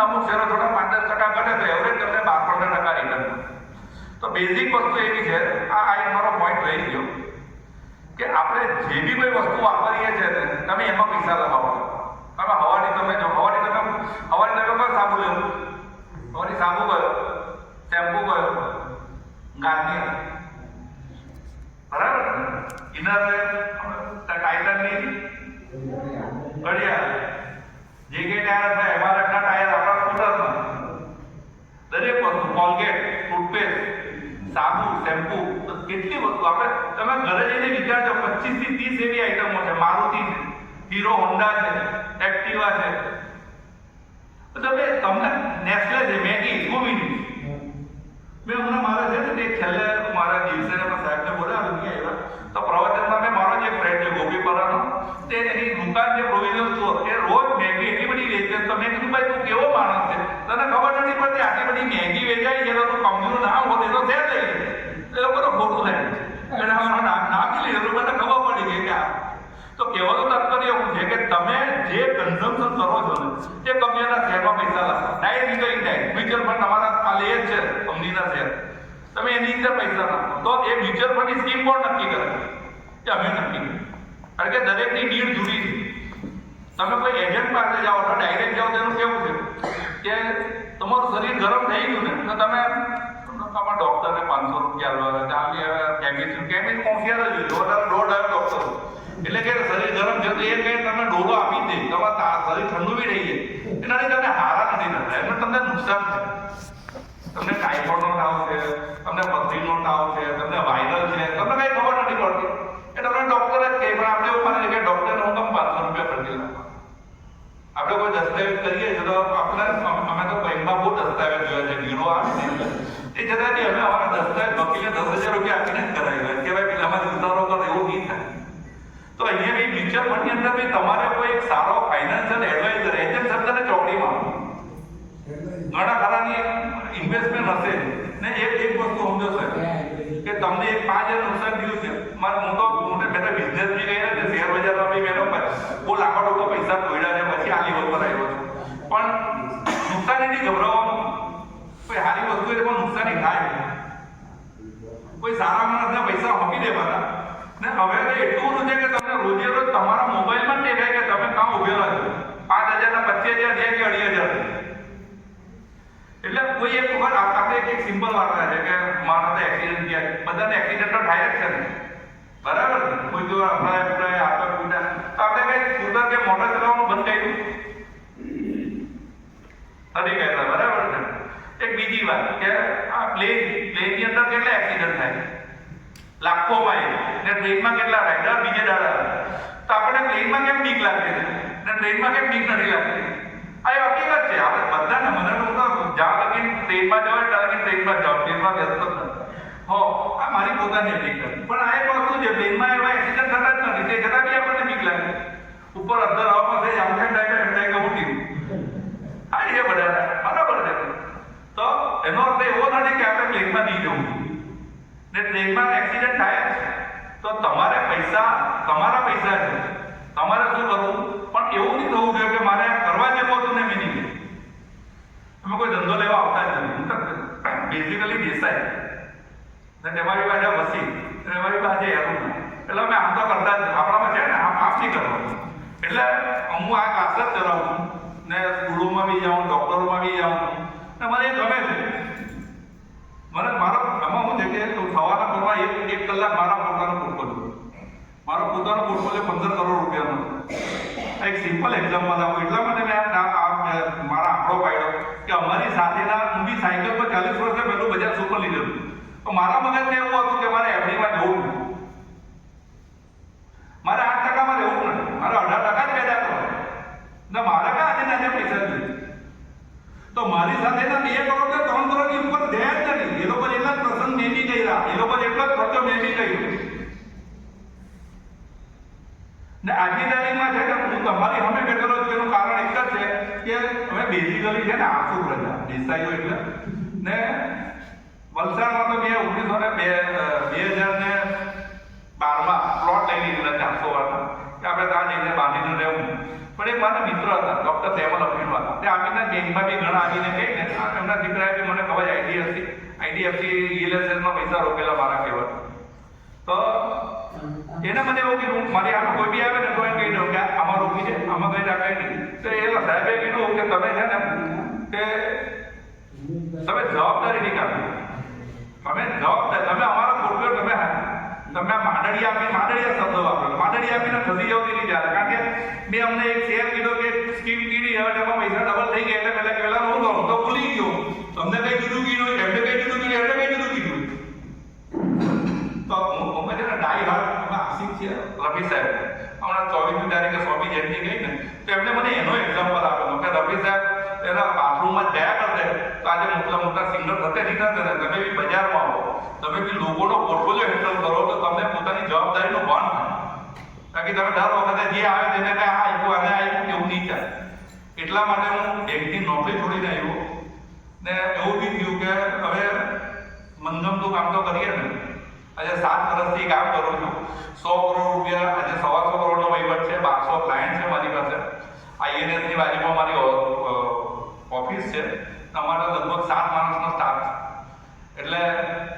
S3: અમુક શેરો થોડા 5-10% ઘટે તો એવરેજ તમને 12-15% રિટર્ન. તો બેઝિક વસ્તુ એવી છે, આ એક મારો પોઈન્ટ રહી ગયો કે આપણે જે બી કોઈ વસ્તુ વાપરીએ છીએ ને તમે એમાં પૈસા લગાવો. તમે હવાની તમે જો હવાની તમે કયો સાબુ લેવું, હવાની સાબુ કયો, શેમ્પુ કયો, ગાર્નિયર બરાબર, ઇનરવેર ટાઇટનની ઘડિયાળ, જે કે ટાયર છે એમઆરએફના ટાયર આપણા સ્કૂટરમાં, દરેક વસ્તુ કોલગેટ, ટૂથપેસ્ટ, સાબુ, શેમ્પુ, કેટલી વસ્તુ આપણે તમે ઘરે જઈને વિચારજો 25 થી 30 એવી આઈટમો છે. મારુતિ છે, હીરો હોન્ડા છે, એક્ટિવા છે, તો તમે તમને નેસ્લે છે, મેગી, 2 મિનિટ મેં હમણાં મારા છે ને તે છેલ્લે મારા દિવસે સાહેબને બોલાવ્યા નહીં આવ્યા તો પ્રવચનમાં મેં મારો જે ફ્રેન્ડ છે ગોપીપરાનો, તે એની દુકાન છે પ્રોવિઝન સ્ટોર, એ રોજ મેગી એટલી બધી વેચે. તો મેં કીધું ભાઈ તું કેવો માણસ છે, તને ખબર નથી પડતી આટલી બધી મેગી વેચાઈ છે તો તું કંપનીનું નામ હોત એ તો શેર લઈ લે. એ લોકોનો ખોટું થાય એટલે અમારું નામ બી લઈ લીધું, મને ખબર પડી ગઈ કે આ તો કહેવાનું તાત્પર્ય એવું છે કે તમે જે કન્ઝમ્પશન કરો છો ને તે કંપનીના શેરમાં પૈસા લાગો, ડાયરેક્ટ કે ઇનડાયરેક્ટ. મ્યુચ્યુઅલ ફંડ તમારા આ લે જ છે કંપનીના શેર, તમે એની અંદર પૈસા નાખો. તો એ મ્યુચ્યુઅલ ફંડની સ્કીમ કોણ નક્કી કરે? કે અમે નક્કી કરીએ, કારણ કે દરેકની નીડ જુદી છે. તમે કોઈ એજન્ટ પાસે જાઓ તો ડાયરેક્ટ જાઓ તેનું કેવું છે કે તમારું શરીર ગરમ થઈ ગયું ને તો તમે ડોક્ટરને 500 રૂપિયા આલવા, કેમિસ્ટ હોશિયાર જ હોય, ડોક્ટર એટલે કે શરીર ગરમ છે તો એ કહે તમે ડોલો આપી દે, તમારા શરીર ઠંડુ બી રહી જાય, એનાથી તમને હારા નથી થતા, એમને તમને નુકસાન થાય. તમને ટાઇફોઇડનો તાવ છે, તમને પથરીનો તાવ છે, તમને વાયરલ છે, તમને કઈ ખબર નથી પડતી, એ તમને ડોક્ટર જ કહે. પણ આપણે એવું માને કે ડોક્ટરને હું 500 રૂપિયા ખર્ચી નાખવા. આપણે કોઈ દસ્તાવેજ કરીએ છીએ તો આપણે અમે તો બેંકમાં બહુ દસ્તાવેજ જોયા છે, ગીરો આવે એ છતાં બી અમે અમારા દસ્તાવેજ વકીલે 10,000 રૂપિયા આપીને જ કરાવી કે ભાઈ પેલામાં સુધારો કરો, એવું નહીં થાય. તો અહીંયા બી મ્યુચ્યુઅલ ફંડની અંદર બી તમારે કોઈ એક સારો ફાઇનાન્શિયલ એડવાઇઝર, એજન્ટ શબ્દને ચોકડીમાં ઘણા ખરાની ઇન્વેસ્ટમેન્ટ હશે ને એક વસ્તુ મુદ્દો છે કે તમને 5,000 નુકસાન થયું છે. હું તો મેં બિઝનેસ બી કર્યા છે, શેર બજારમાં બી મેં બહુ લાખો ટકા પૈસા તોડ્યા છે, પછી આ લેવલ પર આવ્યો છું. પણ નુકસાનીથી ગભરાવાનું, કોઈ સારી વસ્તુ એટલે પણ નુકસાની થાય. કોઈ સારા માણસના પૈસા આપી દેવાના ને હવે તો એટલું બધું છે કે તમને રોજે રોજ તમારા મોબાઈલમાં જ દેખાય કે તમે કાં ઉભેલા છો. 5,000 ના 25,000 છે કે 2,500. એટલે કોઈ એક વખત આપણે એક સિમ્પલ વાર્તા છે કે માણસને એક્સિડન્ટ થયા, બધાને એક્સિડન્ટ તો થાય જ છે ને, બરાબર ને? કોઈ જો આપણા હાથો તૂટ્યા તો આપણે કઈ સ્કૂટર કે મોટર ચલાવવાનું બંધ કર્યું નથી કહેતા, બરાબર ને? એક બીજી વાત કે આ પ્લેનની અંદર કેટલા એક્સિડન્ટ થાય, લાખોમાં, ને ટ્રેનમાં કેટલા થાય, બીજે દાડા. તો આપણે પ્લેનમાં કેમ બીક લાગે છે ને ટ્રેનમાં કેમ બીક નથી લાગતી? આ એ હકીકત છે. આપણે બધાને, મને તો જ્યાં લગી ટ્રેનમાં જવાય ત્યાં લગી ટ્રેનમાં જાઓ, ટ્રેનમાં બેસતો જ નથી. હો, આ મારી પોતાની હકીકત. પણ આ એક વસ્તુ છે, પ્લેનમાં એવા એક્સિડન્ટ થતા જ નથી, તે છતાં બી આપણને બીક લાગે. ઉપર અડધા હવામાં થઈ આમ ટાઈમે ઉઠી આ એ બધા બરાબર છે. તો એનો અર્થ એવો નથી કે આપણે પ્લેનમાં નહીં જવું ને ટ્રેનમાં એક્સિડન્ટ થાય છે તો તમારે પૈસા, તમારા પૈસા છે, તમારે શું કરવું? પણ એવું નહીં થવું જોઈએ કે મારે કરવા જેવું હતું ને મેં નહીં કર્યું. અમે કોઈ ધંધો લેવા આવતા જ નથી. બેઝિકલી દેસાઈ ને તમારી પાસે વસી, તમારી પાસે હેરું, એટલે અમે આમ તો કરતા જ આપણામાં છે ને, આમ નહીં કરવાનું. એટલે હું આ ક્લાસ જ ચલાવું છું ને સ્કૂલોમાં બી જાઉં, ડોક્ટરોમાં બી જાઉં ને મને એ ગમે છે. મને મારો એમાં શું છે કે સવારના પરમાં એક કલાક મારા પોતાનો પોર્ટફોલિયો, મારો પોતાનો પોર્ટફોલિયો 15 કરોડ રૂપિયાનો છે. એક સિમ્પલ એક્ઝામ્પલ આપું, એટલા માટે મેં મારા આંકડો પાડ્યો કે અમારી સાથેના, હું બી સાયકલ પર 40 વર્ષે પહેલું બજાજ સુપર લીધેલું. તો મારા મગજને એવું હતું કે મારે એફડીમાં જવું નથી, મારે 8% રહેવું નથી, મારે 18% જ પેદા કરવા ને મારે કાં આજે નાના પૈસા જોઈએ. તો મારી સાથેના 2 કરોડ કે 3 કરોડની ઉપર ધ્યાન નથી. એ લોકો એટલા જ પ્રસંગ મેં બી કર્યા, એ લોકો એટલો જ ખર્ચો મેં બી કર્યો. ને આજની તારીખમાં છે કે હું તમારી સામે બેઠેલો છું, એનું કારણ એક જ છે કે અમે બેઝિકલી છે ને આસુ પ્રજા દેસાઈઓ, એટલે ને વલસાડમાં તો મેં 2012માં પ્લોટ લઈ લીધેલા 400 વાળા કે આપણે ત્યાં જઈને બાંધીને રહેવું. પણ એક મારા મિત્ર હતા, ડોક્ટર સેમલ અફીણવાળા, તે આવીને બેંકમાં બી ઘણા આવીને કહીને એમના દીકરાએ બી મને ખબર આઈડીએફસી ઈએલએસએસમાં પૈસા રોકેલા મારા કહેવાય. તો એને મને એવું કીધું, મારી આમાં કોઈ બી આવે ને તો એમ કહી દઉં કે આમાં રોકી છે, આમાં કઈ રાખે નહીં. તો એ સાહેબે કીધું કે તમે છે ને કે તમે જવાબદારી નહીં કાઢો, તમે જવાબદારી, તમે અમારા પોર્ટફોલિયો તમે માંડળી માંડળિયા શબ્દ વાપરો, માંડળી આપીને ખસી જાવ તેની જ્યારે. કારણ કે મેં અમને એક શેર કીધો કે સ્કીમ કીધી, હવે તેમાં પૈસા ડબલ થઈ ગયા એટલે પહેલા હું કરું તો ભૂલી ગયો. તમને કઈ જુદું કીધું, એમને કઈ જુદું કીધું, એમને કઈ જુદું કીધું. તો અમે છે ને ડાઈ હાર્ટ અમે આશિક છીએ રફી સાહેબ, હમણાં 24મી તારીખે સ્વામી જયંતિ ગઈ ને તો એમને મને એનો એક્ઝામ્પલ આપેલો કે રફી સાહેબ એના બાથરૂમમાં ગયા કરતે તો આજે મોટા મોટા સિંગર થતે નહીં કરતે, તમે બી બજારમાં આવો, તમે બી લોકોનો પોર્ટફોલિયો હેન્ડલ કરો તો તમને પોતાની જવાબદારીનું ભાન થાય. કારણ કે તમે દર વખતે જે આવે તેને કાંઈ આ આવ્યું આને આવ્યું એવું નહીં ચાલે. એટલા માટે હું બેંકની નોકરી છોડીને આવ્યો ને એવું બી થયું કે હવે મનગમતું કામ તો કરીએ ને. આજે 7 વર્ષથી કામ કરું છું, 100 કરોડ રૂપિયા, આજે 125 કરોડનો વહીવટ છે, 1200 ક્લાયન્ટ છે મારી પાસે. આઈએનએસની બાજુમાં મારી ઓફિસ છે, અમારે લગભગ 7 માણસનો સ્ટાફ છે. એટલે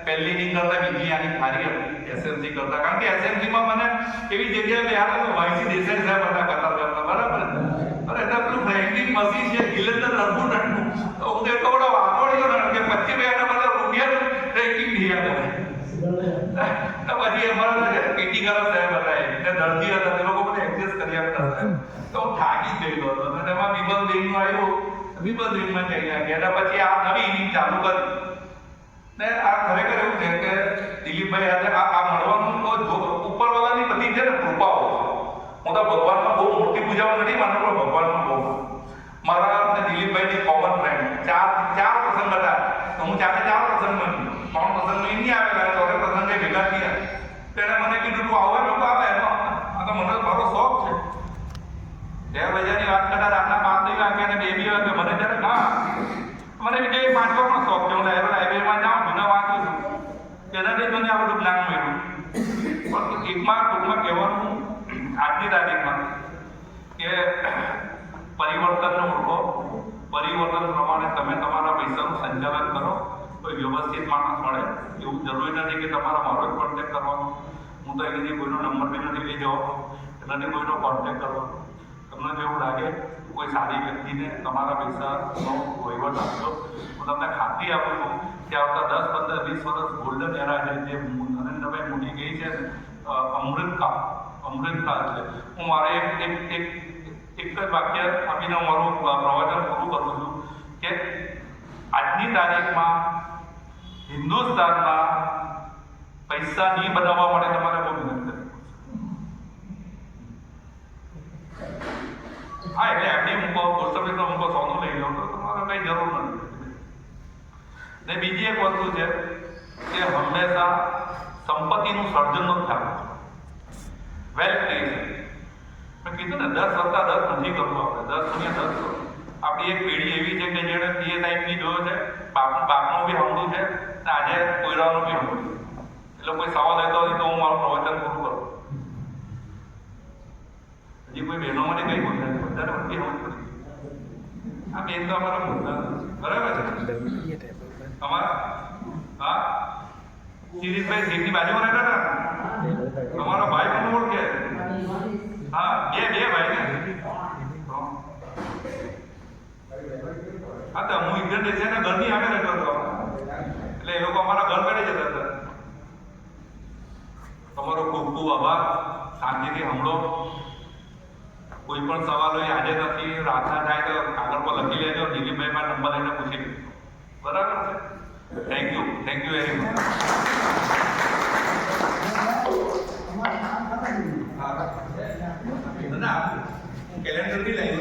S3: પહેલી ની કરતા બીજી આની સારી હતી એસએમસી કરતા. કારણ કે એસએમસીમાં મને એવી જગ્યાએ બેહાડે તો વાયસી દેસાઈ સાહેબ હતા કતાર કરતા, બરાબર. અરે એટલે પેલું ફ્રેન્કલિન મસી છે, ગિલેન્ડર રઘુ નટનું, તો હું એટલો બધો વાપોડ્યો ને કે 25 બધા રૂપિયા ફ્રેન્કલિન નહીં આવે. પછી અમારા પીટી કરા સાહેબ હતા, એ દર્દી હતા, તે લોકો મને એડજસ્ટ કરી આપતા હતા. તો હું થાકી ગયેલો હતો અને એમાં વિમલ બેંકનું આવ્યું, વિમલ બેંકમાં જઈ ગયા. પછી આ નવી ઇનિંગ ચાલુ કરી ને આ ખરેખર એવું છે કે દિલીપભાઈ આજે આ મળવાનું તો ઉપરવાળાની બધી છે ને કૃપાઓ છે. હું તો ભગવાનમાં બહુ મોટી પૂજાઓ નથી માનું, પણ ભગવાનમાં બહુ. મારા દિલીપભાઈની કોમન ફ્રેન્ડ ચાર પ્રસંગ હતા, તો હું 4 પ્રસંગમાં 3 પ્રસંગમાં નહીં આવેલા, 4 પ્રસંગે ભેગા થયા. તેણે મને કીધું તું આવે લોકો આવે, આ તો મને મારો શોખ છે. 2 બજારની વાત કરતા રાતના 5 વાગ્યા અને 2 વાગે મને ત્યારે ના મને બીજો 5 વર્ષનો શોખ છે. હું લાઇબ્રેરીમાં જાઉં છું ને વાંચું છું. ટૂંકમાં કહેવાનું આજની તારીખમાં કે પરિવર્તનને ઓળખો, પરિવર્તન પ્રમાણે તમે તમારા પૈસાનું સંચાલન કરો. કોઈ વ્યવસ્થિત માણસ મળે એવું જરૂરી નથી કે તમારા મારો જ કોન્ટેક્ટ કરવાનો. હું તો એની કોઈનો નંબર બી નથી લઈ જવાનો, નથી કોઈનો કોન્ટેક્ટ કરવાનો. તમને જેવું લાગે કોઈ સારી વ્યક્તિને તમારા પૈસાનો વહીવટ આપજો. હું તમને ખાતરી આપું છું કે આવતા 10, 15, 20 વર્ષ ગોલ્ડન એરા છે, જે નરેન્દ્રભાઈ મોદી કહે છે અમૃતકાળ છે. હું મારે એક જ વાક્ય આપીને હું મારું પ્રવચન પૂરું કરું છું કે આજની તારીખમાં હિન્દુસ્તાનમાં પૈસા નહીં બનાવવા માટે તમારે બહુ મહેનત કરવી. હા, એટલે એમની મૂકો, પોસ્ટ ઓફિસનો મૂકો, સોનું લઈ લો તો તમારે કઈ જરૂર નથી. ને બીજી એક વસ્તુ છે કે હંમેશા સંપત્તિનું સર્જનનો ખ્યાલ રાખો. વેલ્થ ક્રિએશન મેં કીધું ને 10 + 10 નથી કરવું. આપણે 10 × 10 કરો. આપણી એક પેઢી એવી છે કે જેણે તે ટાઈપની જોયો છે, બાપનું બી સાંભળ્યું છે ને આજે કોયરાનું બી સાંભળ્યું છે. એટલે કોઈ સવાલ લેતો હોય તો હું મારું પ્રવચન પૂરું કરું. હજી કોઈ બહેનો મને કઈ બોલતા નથી, બધાને વળગી સમજ પડી. આ બેન તો અમારા બોલતા બરાબર છે અમારા. હા, શિરીષભાઈ શેઠની બાજુમાં રહેતા હતા, અમારો ભાઈ પણ ઓળખે. હા, બે ભાઈ ને. હા, તો હું ઇન્ડિયન રેશિયાના ઘરની આગળ રહેતો હતો, એટલે એ લોકો અમારા ઘર બેઠે જતા હતા. તમારો ખૂબ ખૂબ આભાર. શાંતિથી સાંભળો. કોઈ પણ સવાલ હોય આજે નથી, રાતના થાય તો કાગળ પર લખી લેજો. દિલીપભાઈમાં નંબર લઈને પૂછી લેજો. બરાબર છે? Thank you very much. ના, હું કેલેન્ડર બી લઈ